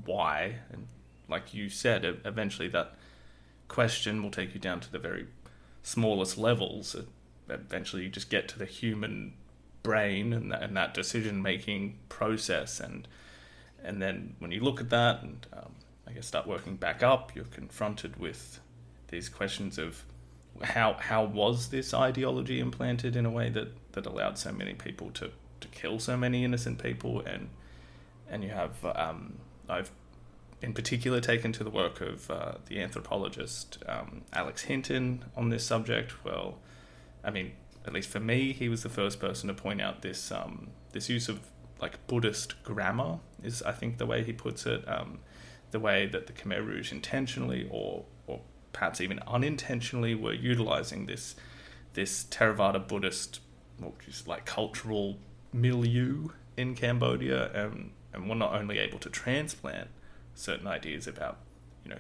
why? And like you said, eventually that question will take you down to the very smallest levels. Eventually you just get to the human brain and that decision-making process, and then when you look at that and I guess start working back up, you're confronted with these questions of how was this ideology implanted in a way that allowed so many people to kill so many innocent people, and you have I've in particular taken to the work of the anthropologist Alex Hinton on this subject. Well, I mean, at least for me, he was the first person to point out this use of like Buddhist grammar is, I think, the way he puts it, the way that the Khmer Rouge intentionally or perhaps even unintentionally were utilizing this Theravada Buddhist, which is like cultural milieu in Cambodia, and were not only able to transplant certain ideas about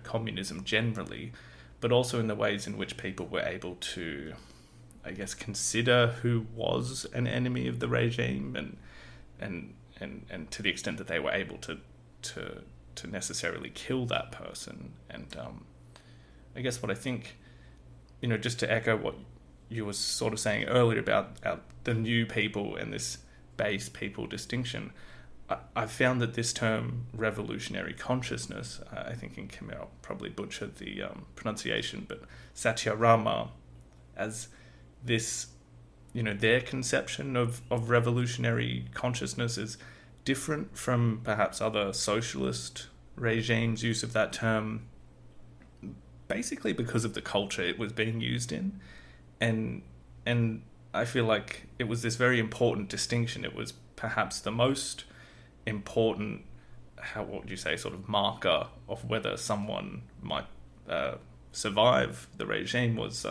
communism generally, but also in the ways in which people were able to, I guess, consider who was an enemy of the regime, and to the extent that they were able to necessarily kill that person. And I guess what I think, just to echo what you were sort of saying earlier about the new people and this base people distinction, I found that this term revolutionary consciousness, I think in Khmer I'll probably butcher the pronunciation, but Satyarama, as this, their conception of revolutionary consciousness is different from perhaps other socialist regimes' use of that term, basically because of the culture it was being used in. And I feel like it was this very important distinction. It was perhaps the most important, what would you say, sort of marker of whether someone might survive the regime, was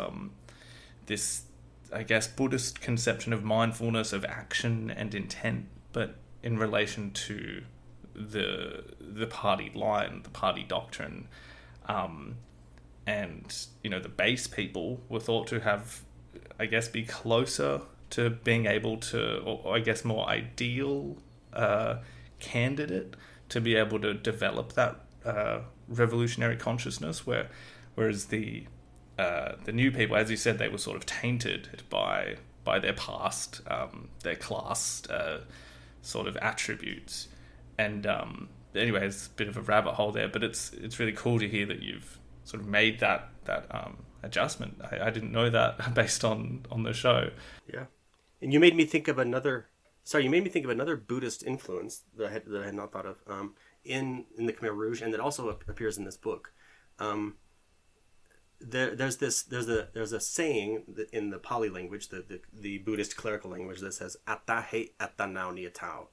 this, I guess, Buddhist conception of mindfulness, of action and intent, but in relation to the party line, the party doctrine. And, the base people were thought to have, I guess, be closer to being able to, or I guess more ideal candidate to be able to develop that revolutionary consciousness, whereas the new people, as you said, they were sort of tainted by their past, their class sort of attributes. And anyway, it's a bit of a rabbit hole there, but it's really cool to hear that you've sort of made that adjustment. I didn't know that based on the show. Yeah, and you made me think of another Buddhist influence that I had not thought of in the Khmer Rouge, and that also appears in this book. There's a saying in the Pali language, the Buddhist clerical language, that says "Atta he atta nao ni tao,"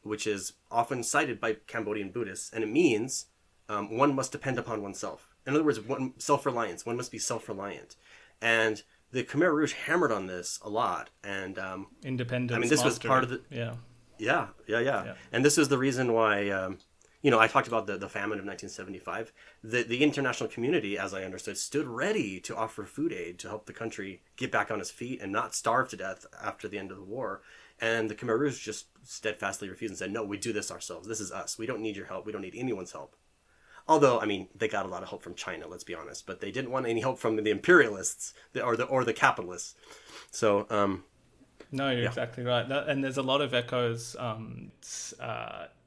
which is often cited by Cambodian Buddhists, and it means one must depend upon oneself. In other words, self-reliance. One must be self-reliant, and the Khmer Rouge hammered on this a lot. And independence. I mean, this was part of the yeah. And this is the reason why. I talked about the famine of 1975. The international community, as I understood, stood ready to offer food aid to help the country get back on its feet and not starve to death after the end of the war. And the Khmer Rouge just steadfastly refused and said, no, we do this ourselves. This is us. We don't need your help. We don't need anyone's help. Although, I mean, they got a lot of help from China, let's be honest. But they didn't want any help from the imperialists or the capitalists. So... No, you're exactly right. And there's a lot of echoes.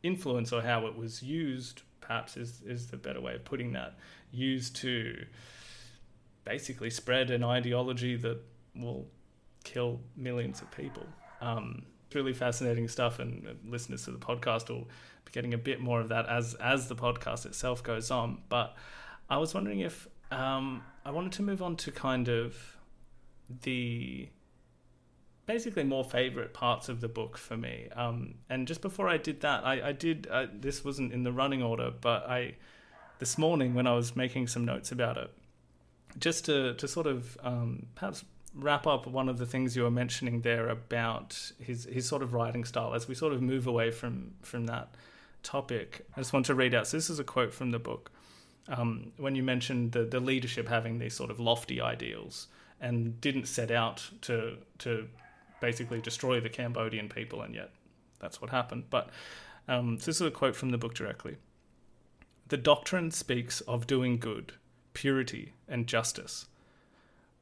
Influence, or how it was used, perhaps is the better way of putting that, used to basically spread an ideology that will kill millions of people. It's really fascinating stuff, and listeners to the podcast will be getting a bit more of that as the podcast itself goes on. But I was wondering if I wanted to move on to kind of the basically more favorite parts of the book for me. And just before I did that, I did, this wasn't in the running order, but this morning when I was making some notes about it, just to sort of perhaps wrap up one of the things you were mentioning there about his sort of writing style, as we sort of move away from that topic, I just want to read out. So this is a quote from the book. When you mentioned the leadership having these sort of lofty ideals and didn't set out to basically destroy the Cambodian people, and yet that's what happened. But so this is a quote from the book directly. "The doctrine speaks of doing good, purity, and justice.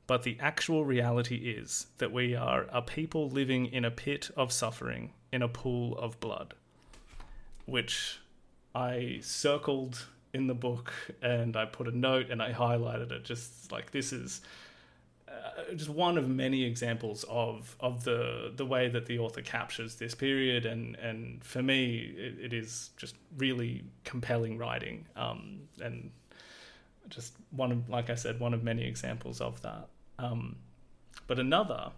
But the actual reality is that we are a people living in a pit of suffering, in a pool of blood," which I circled in the book, and I put a note and I highlighted it. Just like, this is just one of many examples of the way that the author captures this period, and for me it is just really compelling writing, and just one of many examples of that. But another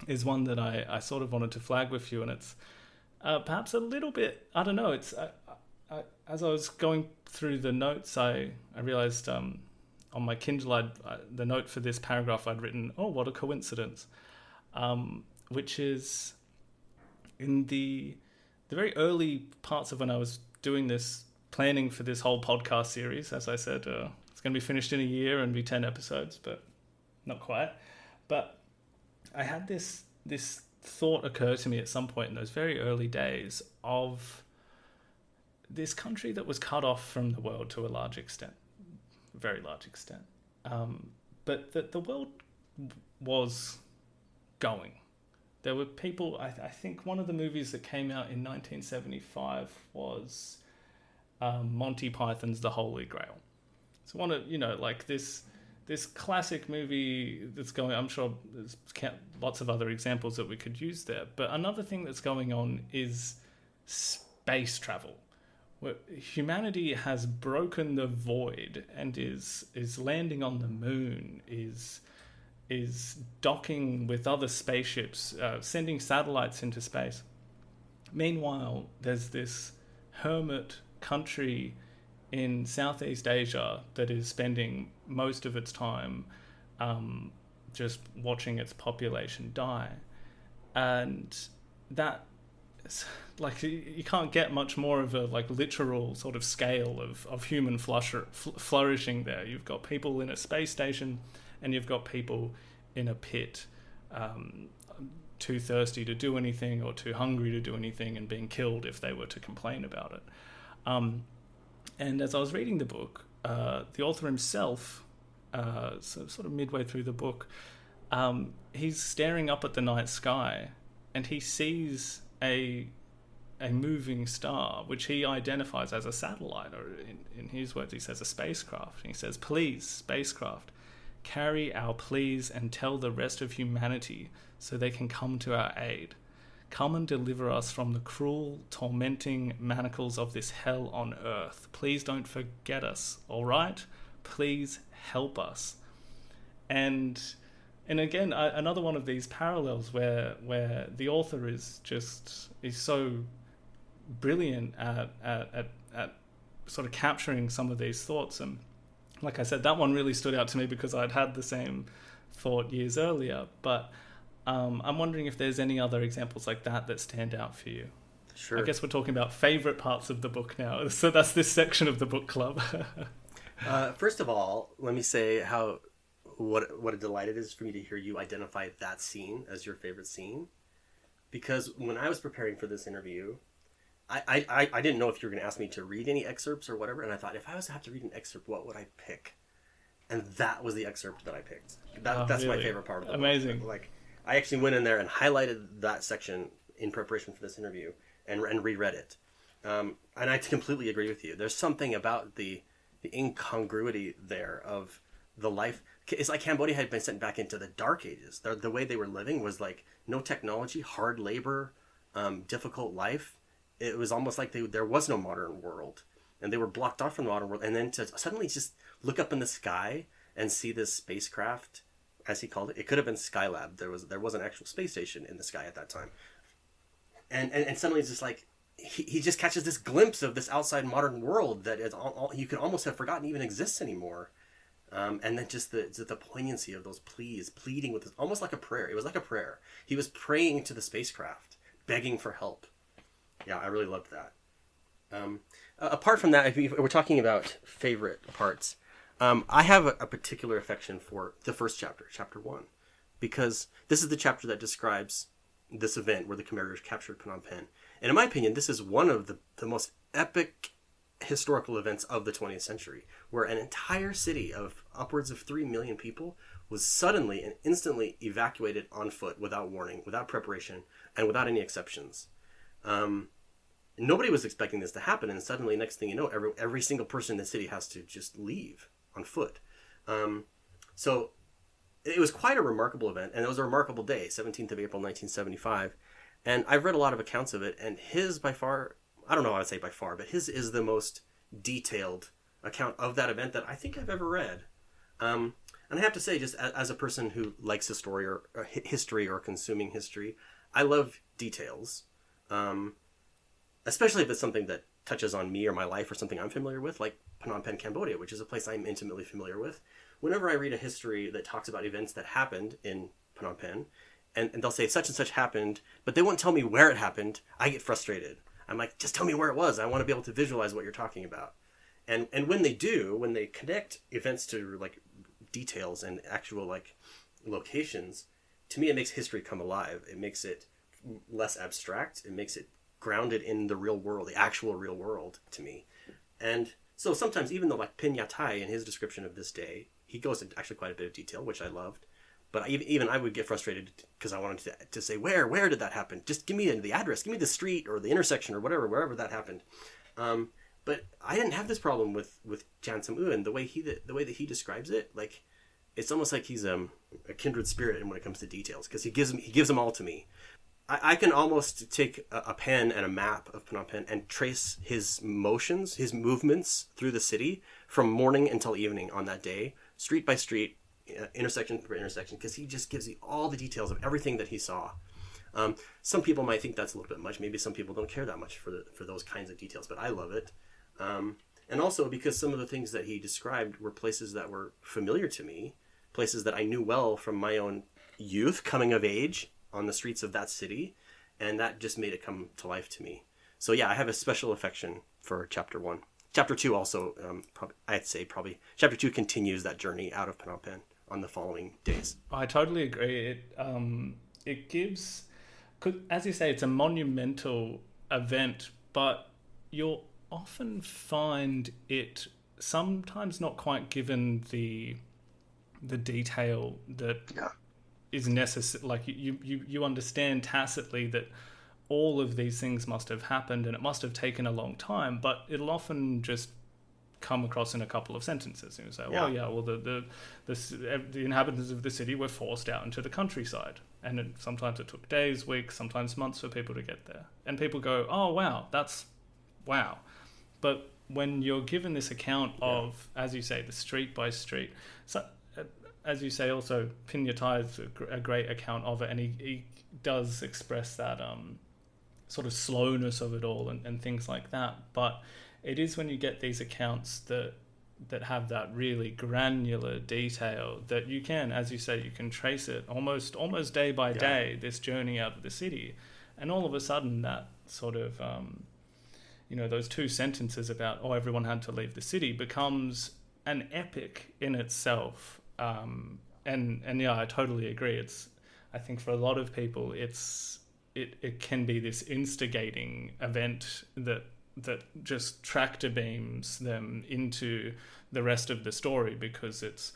is one that I sort of wanted to flag with you, and it's perhaps a little bit, I don't know, it's as I was going through the notes, I realized on my Kindle, the note for this paragraph I'd written, "Oh, what a coincidence," which is in the very early parts of when I was doing this planning for this whole podcast series. As I said, it's going to be finished in a year and be 10 episodes, but not quite. But I had this thought occur to me at some point in those very early days of this country that was cut off from the world to a large extent, very large extent. But that the world was going. There were people, I think one of the movies that came out in 1975 was Monty Python's The Holy Grail. So one of, like this classic movie that's going, I'm sure there's lots of other examples that we could use there. But another thing that's going on is space travel. Where humanity has broken the void and is landing on the moon, is docking with other spaceships, sending satellites into space. Meanwhile, there's this hermit country in Southeast Asia that is spending most of its time just watching its population die. And that, like, you can't get much more of a literal sort of scale of human flourishing there. You've got people in a space station, and you've got people in a pit, too thirsty to do anything or too hungry to do anything, and being killed if they were to complain about it. And as I was reading the book, the author himself, sort of midway through the book, he's staring up at the night sky, and he sees a moving star, which he identifies as a satellite, or in his words, he says a spacecraft. And he says, "Please, spacecraft, carry our pleas and tell the rest of humanity so they can come to our aid. Come and deliver us from the cruel, tormenting manacles of this hell on earth. Please don't forget us, all right? Please help us." And again, another one of these parallels where the author is so brilliant at sort of capturing some of these thoughts. And like I said, that one really stood out to me because I'd had the same thought years earlier. But I'm wondering if there's any other examples like that stand out for you. Sure. I guess we're talking about favorite parts of the book now. So that's this section of the book club. First of all, let me say what a delight it is for me to hear you identify that scene as your favorite scene. Because when I was preparing for this interview, I didn't know if you were going to ask me to read any excerpts or whatever. And I thought, if I was to have to read an excerpt, what would I pick? And that was the excerpt that I picked. That's really my favorite part of the book. Amazing. I actually went in there and highlighted that section in preparation for this interview and reread it. And I completely agree with you. There's something about the incongruity there of the life. It's like Cambodia had been sent back into the dark ages. The way they were living was like no technology, hard labor, difficult life. It was almost like there was no modern world, and they were blocked off from the modern world. And then to suddenly just look up in the sky and see this spacecraft, as he called it. It could have been Skylab. There was an actual space station in the sky at that time. And suddenly it's just like he just catches this glimpse of this outside modern world that is all you could almost have forgotten even exists anymore. And then just the poignancy of those pleading with this, almost like a prayer. It was like a prayer. He was praying to the spacecraft, begging for help. Yeah, I really loved that. Apart from that, if we're talking about favorite parts, I have a particular affection for the first chapter, chapter 1, because this is the chapter that describes this event where the Khmer Rouge captured Phnom Penh. And in my opinion, this is one of the most epic historical events of the 20th century, where an entire city of upwards of 3 million people was suddenly and instantly evacuated on foot without warning, without preparation, and without any exceptions. Nobody was expecting this to happen, and suddenly, next thing you know, every single person in the city has to just leave on foot. So it was quite a remarkable event, and it was a remarkable day, 17th of April, 1975. And I've read a lot of accounts of it, and his by far, I don't know how I say by far, but his is the most detailed account of that event that I think I've ever read. And I have to say, just as a person who likes history or consuming history, I love details. Especially if it's something that touches on me or my life or something I'm familiar with, like Phnom Penh, Cambodia, which is a place I'm intimately familiar with. Whenever I read a history that talks about events that happened in Phnom Penh, and they'll say such and such happened, but they won't tell me where it happened, I get frustrated. I'm like, just tell me where it was. I want to be able to visualize what you're talking about. And when they do, when they connect events to like details and actual like locations, to me it makes history come alive. It makes it less abstract. It makes it grounded in the real world, the actual real world to me. And so sometimes even though like Pinyatai in his description of this day, he goes into actually quite a bit of detail, which I loved. But even I would get frustrated because I wanted to say, where did that happen? Just give me the address, give me the street or the intersection or whatever, wherever that happened. But I didn't have this problem with Jan Samoeun. The way that he describes it, like it's almost like he's a kindred spirit when it comes to details, because he gives them all to me. I can almost take a pen and a map of Phnom Penh and trace his motions, his movements through the city from morning until evening on that day, street by street, intersection per intersection, because he just gives you all the details of everything that he saw. Some people might think that's a little bit much. Maybe some people don't care that much for those kinds of details, but I love it. And also because some of the things that he described were places that were familiar to me, places that I knew well from my own youth, coming of age on the streets of that city, and that just made it come to life to me. So yeah, I have a special affection for Chapter 1. Chapter 2 also, I'd say probably, Chapter 2 continues that journey out of Phnom Penh on the following days. I totally agree. It gives, as you say, it's a monumental event, but you'll often find it sometimes not quite given the detail that is necessary. Like you understand tacitly that all of these things must have happened and it must have taken a long time, but it'll often just come across in a couple of sentences. And you say, the inhabitants of the city were forced out into the countryside, and sometimes it took days, weeks, sometimes months for people to get there. And people go, oh wow, that's wow. But when you're given this account of, as you say, the street by street, so as you say, also Pinyatai is a great account of it, and he does express that sort of slowness of it all and things like that. But it is when you get these accounts that have that really granular detail that you can, as you say, you can trace it almost day by day, this journey out of the city. And all of a sudden that sort of, those two sentences about, everyone had to leave the city becomes an epic in itself. And I totally agree. I think for a lot of people, it can be this instigating event that just tractor beams them into the rest of the story, because it's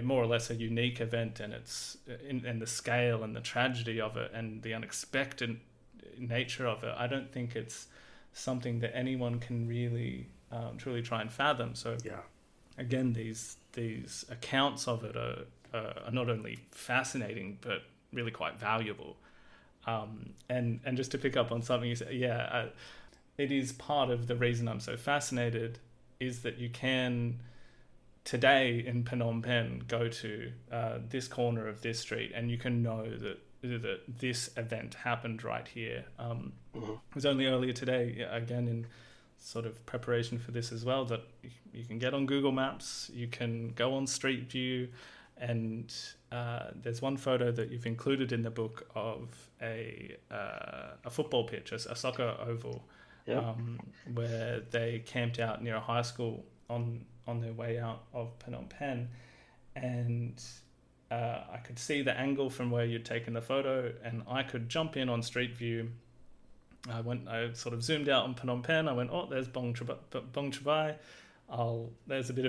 more or less a unique event, and it's and the scale and the tragedy of it and the unexpected nature of it. I don't think it's something that anyone can really truly try and fathom. So again, these accounts of it are not only fascinating but really quite valuable. And just to pick up on something you said, it is part of the reason I'm so fascinated is that you can today in Phnom Penh go to this corner of this street and you can know that this event happened right here. It was only earlier today, again in sort of preparation for this as well, that you can get on Google Maps, you can go on Street View, and there's one photo that you've included in the book of a football pitch, a soccer oval, where they camped out near a high school on their way out of Phnom Penh, and I could see the angle from where you'd taken the photo, and I could jump in on Street View. I sort of zoomed out on Phnom Penh. I went, there's Bong Chabai. There's a bit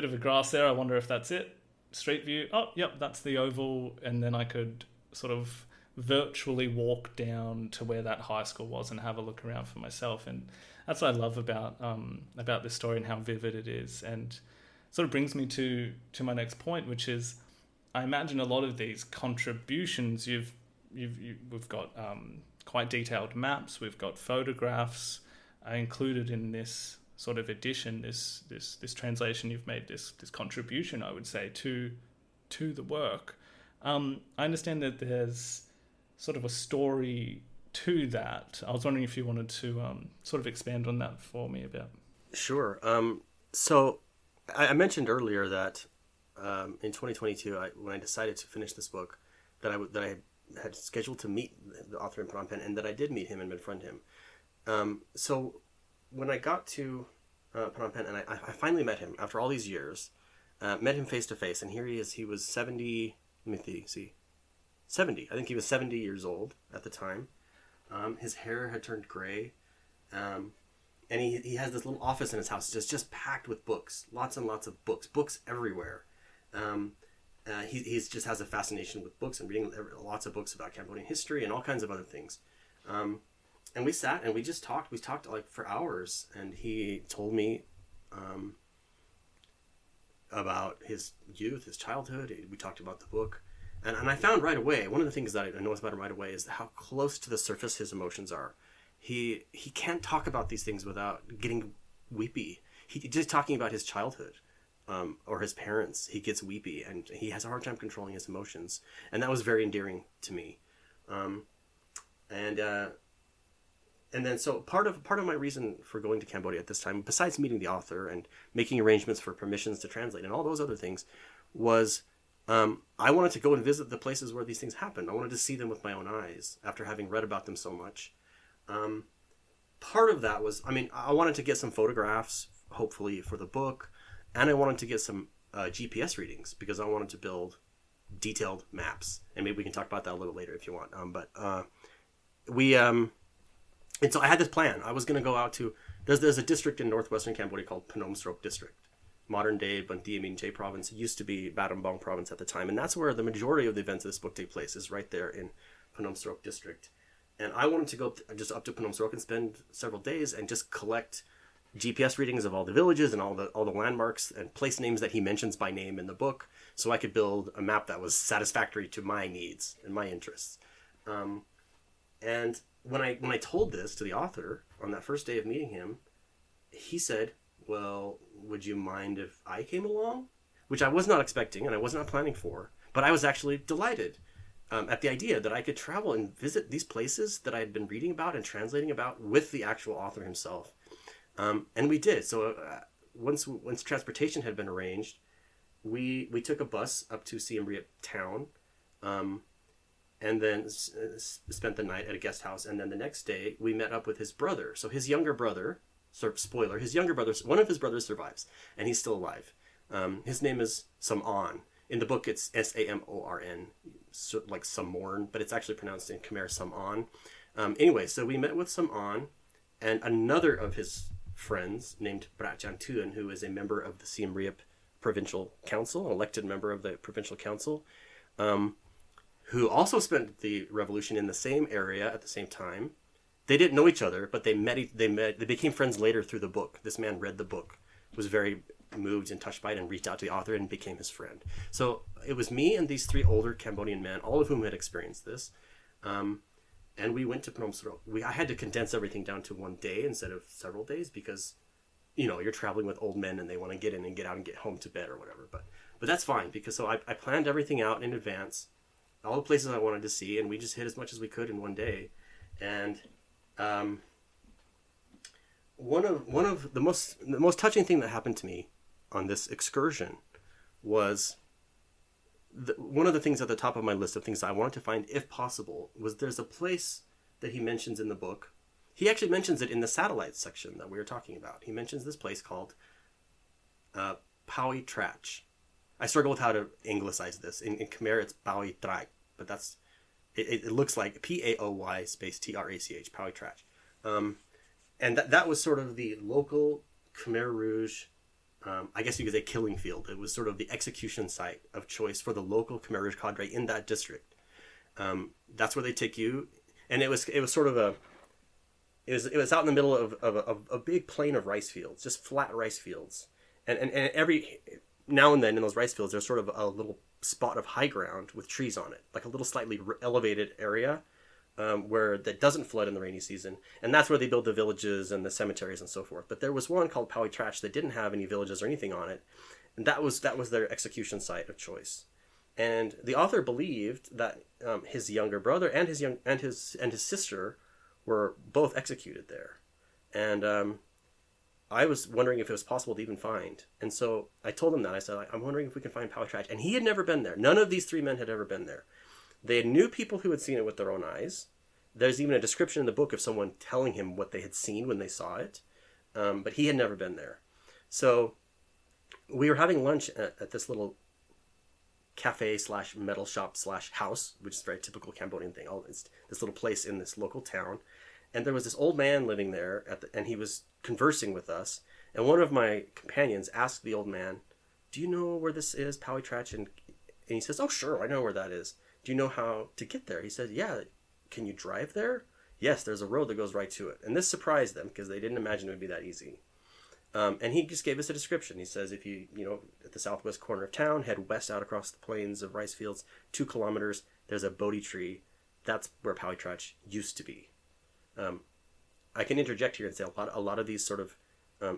of a grass there. I wonder if that's it. Street View. Oh, yep, that's the oval. And then I could sort of virtually walk down to where that high school was and have a look around for myself. And that's what I love about this story and how vivid it is. And sort of brings me to my next point, which is, I imagine a lot of these contributions we've got quite detailed maps, we've got photographs included in this sort of edition, this translation you've made, this contribution, I would say, to the work. I understand that there's sort of a story to that. I was wondering if you wanted to sort of expand on that for me a bit. Sure. So I mentioned earlier that in 2022, when I decided to finish this book, that I had scheduled to meet the author in Phnom Penh, and that I did meet him and befriend him. So when I got to Phnom Penh, and I finally met him after all these years, met him face to face, and here he is. He was 70. Let me see, 70. I think he was 70 years old at the time. His hair had turned gray, and he has this little office in his house just packed with books, lots and lots of books everywhere. He just has a fascination with books and reading lots of books about Cambodian history and all kinds of other things. And we sat and we just talked. We talked like for hours, and he told me about his youth, his childhood. We talked about the book. And I found right away, one of the things that I noticed about him right away is how close to the surface his emotions are. He can't talk about these things without getting weepy. He just talking about his childhood or his parents, he gets weepy, and he has a hard time controlling his emotions. And that was very endearing to me. And then so part of my reason for going to Cambodia at this time, besides meeting the author and making arrangements for permissions to translate and all those other things, was I wanted to go and visit the places where these things happened. I wanted to see them with my own eyes after having read about them so much. Part of that was, I wanted to get some photographs, hopefully, for the book, and I wanted to get some GPS readings because I wanted to build detailed maps. And maybe we can talk about that a little later if you want. And so I had this plan. I was going to go out to, there's a district in northwestern Cambodia called Phnom Srok District. Modern day Bantia Minche province. It used to be Battambang province at the time. And that's where the majority of the events of this book take place, is right there in Phnom Srok District. And I wanted to go just up to Phnom Srok and spend several days and just collect GPS readings of all the villages and all the landmarks and place names that he mentions by name in the book, so I could build a map that was satisfactory to my needs and my interests. And when I told this to the author on that first day of meeting him, he said, "Well, would you mind if I came along?" Which I was not expecting and I was not planning for, but I was actually delighted at the idea that I could travel and visit these places that I had been reading about and translating about with the actual author himself. And we did. So once transportation had been arranged, we took a bus up to Siem Reap town, and then spent the night at a guest house. And then the next day we met up with his brother. So his younger brother, spoiler, one of his brothers survives, and he's still alive. His name is Samoeun. In the book, it's Samorn, so like Samoeun, but it's actually pronounced in Khmer Samoeun. Anyway, so we met with Samoeun and another of his friends named Brat Jantuan, who is a member of the Siem Reap Provincial Council, an elected member of the Provincial Council, who also spent the revolution in the same area at the same time. They didn't know each other, but they became friends later through the book. This man read the book, was very moved and touched by it, and reached out to the author and became his friend. So it was me and these three older Cambodian men, all of whom had experienced this. And we went to Phnom Srok. I had to condense everything down to one day instead of several days because, you're traveling with old men and they want to get in and get out and get home to bed or whatever. But that's fine because so I planned everything out in advance, all the places I wanted to see, and we just hit as much as we could in one day. And one of the most touching thing that happened to me on this excursion was one of the things at the top of my list of things I wanted to find, if possible, was there's a place that he mentions in the book. He actually mentions it in the satellites section that we were talking about. He mentions this place called Paui Trach. I struggle with how to anglicize this. In Khmer, it's Paui Trach, but it looks like Paoy space Trach, Paui Trach. And that was sort of the local Khmer Rouge, I guess you could say, killing field. It was sort of the execution site of choice for the local Khmer Rouge cadre in that district. That's where they take you, and it was sort of it was out in the middle of a big plain of rice fields, just flat rice fields, and every now and then in those rice fields there's sort of a little spot of high ground with trees on it, like a little slightly elevated area. Where that doesn't flood in the rainy season, and that's where they build the villages and the cemeteries and so forth. But there was one called Paui Trach that didn't have any villages or anything on it, and that was their execution site of choice. And the author believed that his younger brother and his sister were both executed there, and I was wondering if it was possible to even find. And so I told him that. I said, I'm wondering if we can find Paui Trach, and he had never been there. None of these three men had ever been there. They knew people who had seen it with their own eyes. There's even a description in the book of someone telling him what they had seen when they saw it, but he had never been there. So we were having lunch at this little cafe / metal shop / house, which is a very typical Cambodian thing. It's this little place in this local town. And there was this old man living there, and he was conversing with us. And one of my companions asked the old man, "Do you know where this is, Paui Trach?" And he says, "Oh, sure, I know where that is. Do you know how to get there?" He said, "Yeah, can you drive there?" "Yes, there's a road that goes right to it." And this surprised them because they didn't imagine it would be that easy. And he just gave us a description. He says, if you at the southwest corner of town, head west out across the plains of rice fields, 2 kilometers, there's a Bodhi tree. That's where Paui Trach used to be. I can interject here and say a lot of these sort of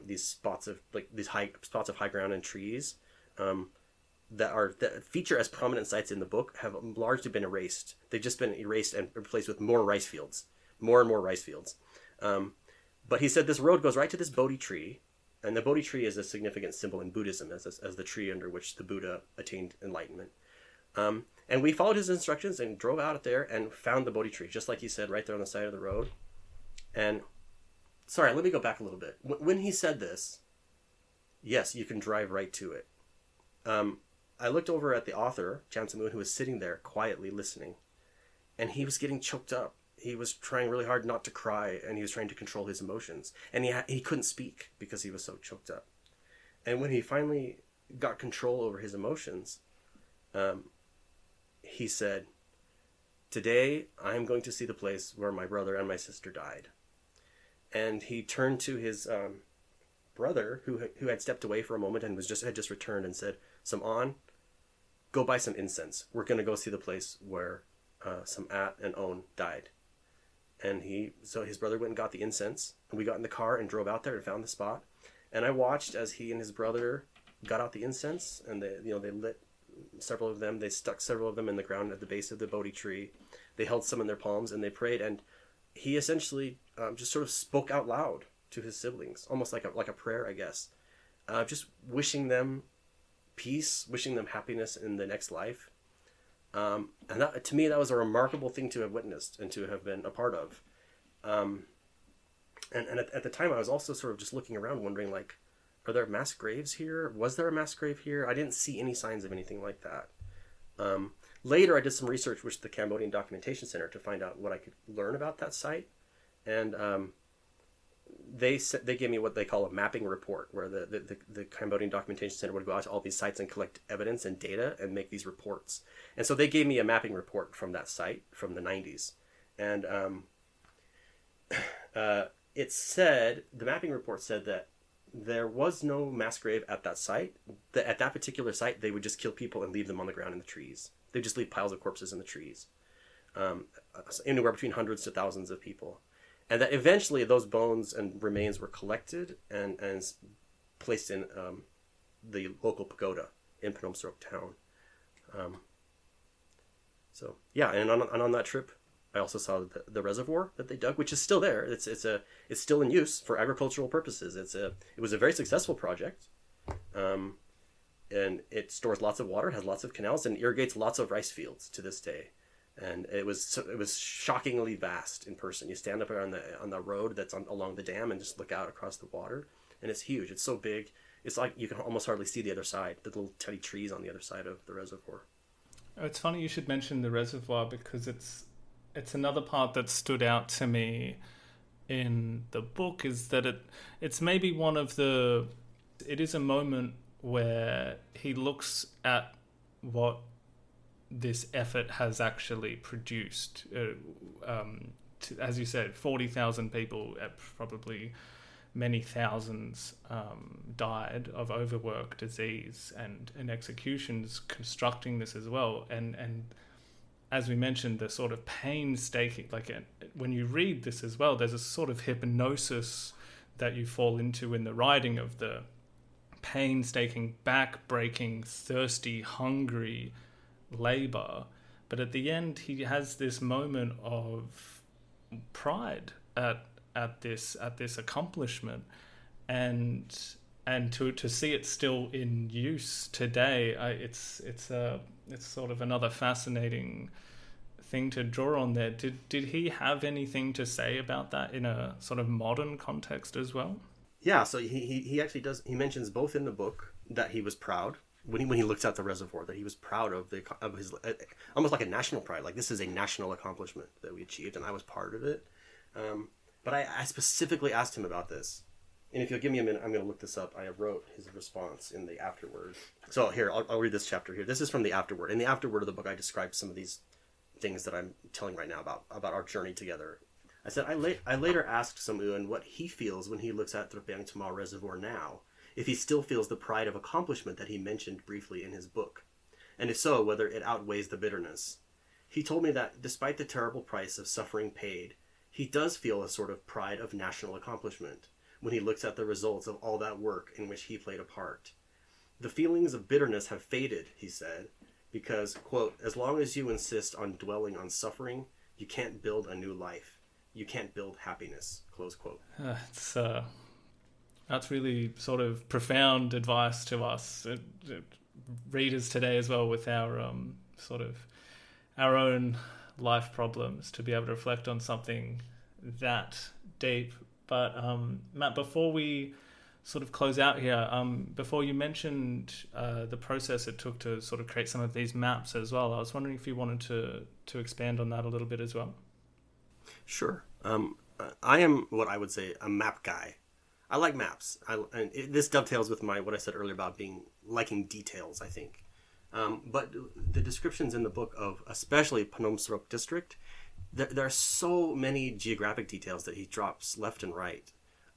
these spots of high ground and trees that feature as prominent sites in the book have largely been erased. They've just been erased and replaced with more rice fields, more and more rice fields. But he said this road goes right to this Bodhi tree, and the Bodhi tree is a significant symbol in Buddhism as the tree under which the Buddha attained enlightenment. And we followed his instructions and drove out there and found the Bodhi tree, just like he said, right there on the side of the road. And sorry, let me go back a little bit. When he said this, yes, you can drive right to it. I looked over at the author, Samoeun, who was sitting there quietly listening, and he was getting choked up. He was trying really hard not to cry, and he was trying to control his emotions. And he couldn't speak because he was so choked up. And when he finally got control over his emotions, he said, "Today, I am going to see the place where my brother and my sister died." And he turned to his brother, who had stepped away for a moment and had just returned, and said, "Samoeun, go buy some incense. We're going to go see the place where At and On died." And so his brother went and got the incense, and we got in the car and drove out there and found the spot. And I watched as he and his brother got out the incense, and they lit several of them. They stuck several of them in the ground at the base of the Bodhi tree. They held some in their palms and they prayed. And he essentially just sort of spoke out loud to his siblings, almost like a prayer, I guess, just wishing them peace, wishing them happiness in the next life. And that, to me, that was a remarkable thing to have witnessed and to have been a part of. And at the time, I was also sort of just looking around, wondering, like, are there mass graves here? Was there a mass grave here? I didn't see any signs of anything like that. Later, I did some research with the Cambodian Documentation Center to find out what I could learn about that site. And they gave me what they call a mapping report, where the Cambodian Documentation Center would go out to all these sites and collect evidence and data and make these reports. And so they gave me a mapping report from that site from the 90s. And the mapping report said that there was no mass grave at that site. At that particular site, they would just kill people and leave them on the ground in the trees. They'd just leave piles of corpses in the trees. Anywhere between hundreds to thousands of people. And that eventually those bones and remains were collected and placed in the local pagoda in Phnom Srok town. So yeah, and on that trip, I also saw the reservoir that they dug, which is still there. It's still in use for agricultural purposes. It was a very successful project, and it stores lots of water, has lots of canals, and irrigates lots of rice fields to this day. And it was shockingly vast in person. You stand up on the road that's along the dam and just look out across the water, and it's huge. It's so big, it's like you can almost hardly see the other side. The little teddy trees on the other side of the reservoir. It's funny you should mention the reservoir, because it's another part that stood out to me in the book, is that it's maybe it is a moment where he looks at what this effort has actually produced. As you said, 40,000 people, probably many thousands died of overwork, disease, and executions constructing this as well. And as we mentioned, the sort of painstaking, when you read this as well, there's a sort of hypnosis that you fall into in the writing of the painstaking, back-breaking, thirsty, hungry labor. But at the end, he has this moment of pride at this accomplishment, and to see it still in use today, it's sort of another fascinating thing to draw on there. Did he have anything to say about that in a sort of modern context as well? Yeah, so he actually does. He mentions both in the book that he was proud when he looks at the reservoir, that he was proud of his almost like a national pride. Like, this is a national accomplishment that we achieved, and I was part of it. But I specifically asked him about this. And if you'll give me a minute, I'm going to look this up. I wrote his response in the afterword. So here, I'll read this chapter here. This is from the afterword. In the afterword of the book, I describe some of these things that I'm telling right now about our journey together. I said, I later asked Samoeun what he feels when he looks at Trapang Tamal Reservoir now, if he still feels the pride of accomplishment that he mentioned briefly in his book, and if so, whether it outweighs the bitterness. He told me that despite the terrible price of suffering paid, he does feel a sort of pride of national accomplishment when he looks at the results of all that work in which he played a part. The feelings of bitterness have faded, he said, because, quote, as long as you insist on dwelling on suffering, you can't build a new life. You can't build happiness, close quote. That's really sort of profound advice to us readers today as well, with our sort of our own life problems, to be able to reflect on something that deep. But Matt, before we sort of close out here, before you mentioned the process it took to sort of create some of these maps as well, I was wondering if you wanted to expand on that a little bit as well. Sure. I am what I would say a map guy. I like maps. This dovetails with what I said earlier about liking details, I think. But the descriptions in the book of especially Phnom Srok district, there are so many geographic details that he drops left and right.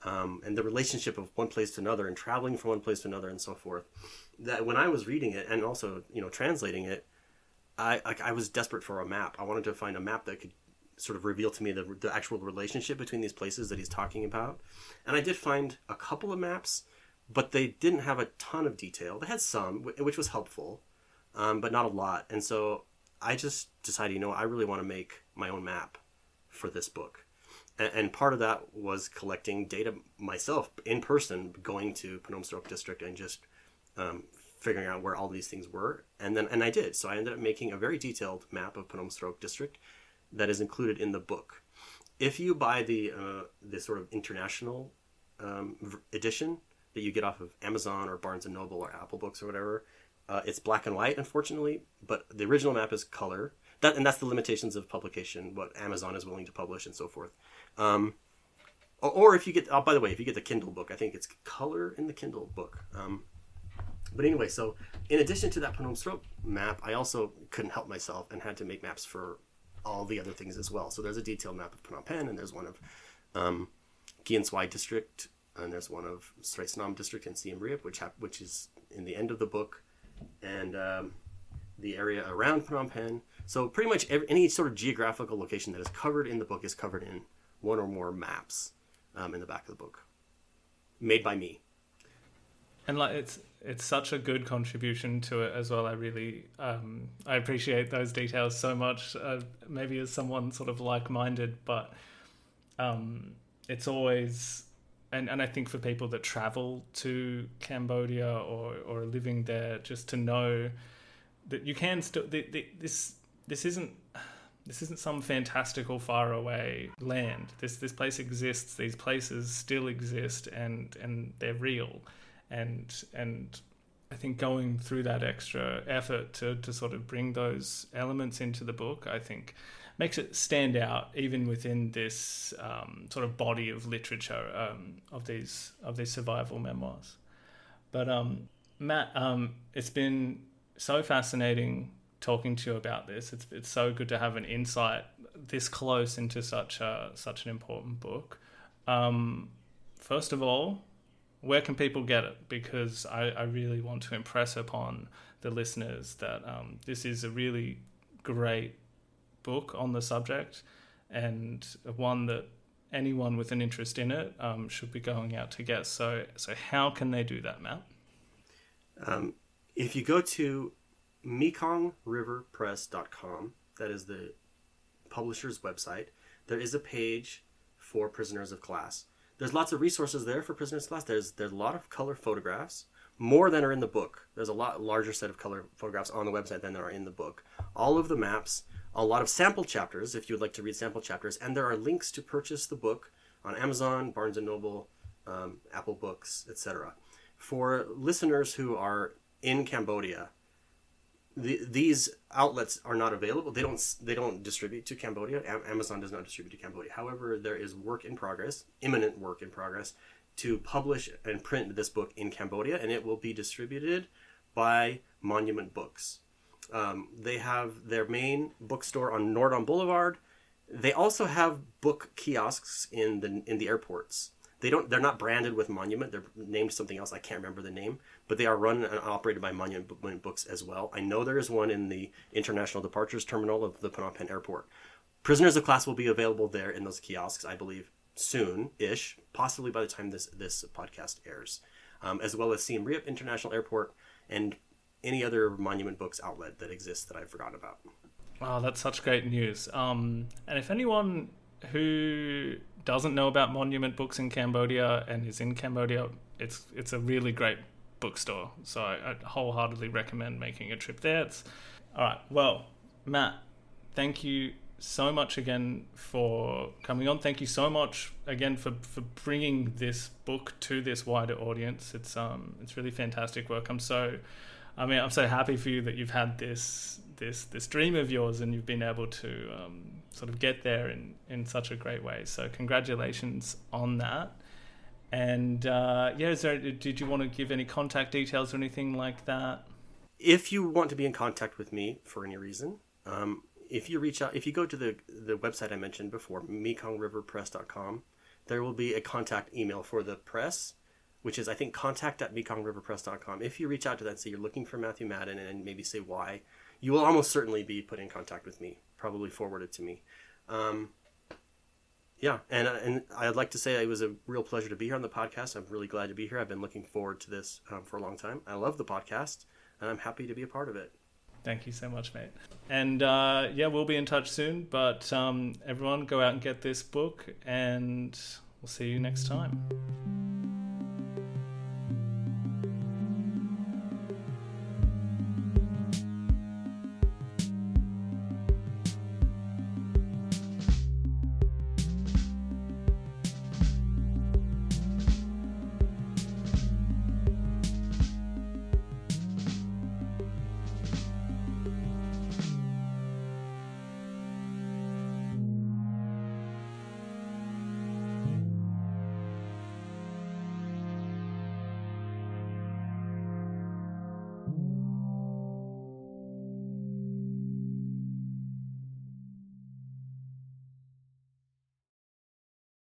And the relationship of one place to another and traveling from one place to another and so forth, that when I was reading it and also, translating it, I was desperate for a map. I wanted to find a map that could sort of reveal to me the actual relationship between these places that he's talking about. And I did find a couple of maps, but they didn't have a ton of detail. They had some, which was helpful, but not a lot. And so I just decided, I really want to make my own map for this book. And part of that was collecting data myself in person, going to Phnom Srok district and just figuring out where all these things were. And I did. So I ended up making a very detailed map of Phnom Srok district that is included in the book. If you buy the sort of international edition that you get off of Amazon or Barnes & Noble or Apple Books or whatever, it's black and white, unfortunately, but the original map is color. And that's the limitations of publication, what Amazon is willing to publish and so forth. Or if you get, by the way, if you get the Kindle book, I think it's color in the Kindle book. But anyway, so in addition to that Phnom Srok map, I also couldn't help myself and had to make maps for all the other things as well. So there's a detailed map of Phnom Penh, and there's one of Gian Swai district, and there's one of Srei Sanam district in Siem Reap, which is in the end of the book, and the area around Phnom Penh. So pretty much any sort of geographical location that is covered in the book is covered in one or more maps in the back of the book, made by me. And it's such a good contribution to it as well. I really I appreciate those details so much. Maybe as someone sort of like-minded, but it's always, and I think for people that travel to Cambodia or are living there, just to know that you can still this isn't some fantastical far away land. This place exists. These places still exist, and they're real. And I think going through that extra effort to sort of bring those elements into the book, I think makes it stand out even within this sort of body of literature of these survival memoirs. But Matt, it's been so fascinating talking to you about this. It's so good to have an insight this close into such an important book. First of all, where can people get it? Because I really want to impress upon the listeners that this is a really great book on the subject, and one that anyone with an interest in it should be going out to get. So how can they do that, Matt? If you go to mekongriverpress.com, that is the publisher's website, there is a page for prisoners of class. There's lots of resources there for prisoners of class. There's a lot of color photographs, more than are in the book. There's a lot larger set of color photographs on the website than there are in the book. All of the maps a lot of sample chapters if you would like to read sample chapters, and there are links to purchase the book on Amazon, Barnes & Noble, Apple Books, etc. For listeners who are in Cambodia, these outlets are not available. They don't distribute to Cambodia. Amazon does not distribute to Cambodia. However, there is imminent work in progress to publish and print this book in Cambodia, and it will be distributed by Monument Books. They have their main bookstore on Nordon Boulevard. They also have book kiosks in the airports. They're not branded with Monument. They're named something else. I can't remember the name, but they are run and operated by Monument Books as well. I know there is one in the International Departures Terminal of the Phnom Penh Airport. Prisoners of Class will be available there in those kiosks, I believe, soon-ish, possibly by the time this podcast airs, as well as Siem Reap International Airport and any other Monument Books outlet that exists that I've forgotten about. Wow, that's such great news. And if anyone who doesn't know about Monument Books in Cambodia and is in Cambodia, it's a really great bookstore. So I wholeheartedly recommend making a trip there. All right. Well, Matt, thank you so much again for coming on. Thank you so much again for bringing this book to this wider audience. It's really fantastic work. I'm so happy for you that you've had this dream of yours and you've been able to sort of get there in such a great way. So congratulations on that. And did you want to give any contact details or anything like that? If you want to be in contact with me for any reason, if you go to the website I mentioned before, mekongriverpress.com, there will be a contact email for the press, which is, I think, contact@mekongriverpress.com. If you reach out to that and say you're looking for Matthew Madden and maybe say why, you will almost certainly be put in contact with me, probably forwarded to me. And I'd like to say it was a real pleasure to be here on the podcast. I'm really glad to be here. I've been looking forward to this for a long time. I love the podcast, and I'm happy to be a part of it. Thank you so much, mate. And we'll be in touch soon. But everyone, go out and get this book, and we'll see you next time.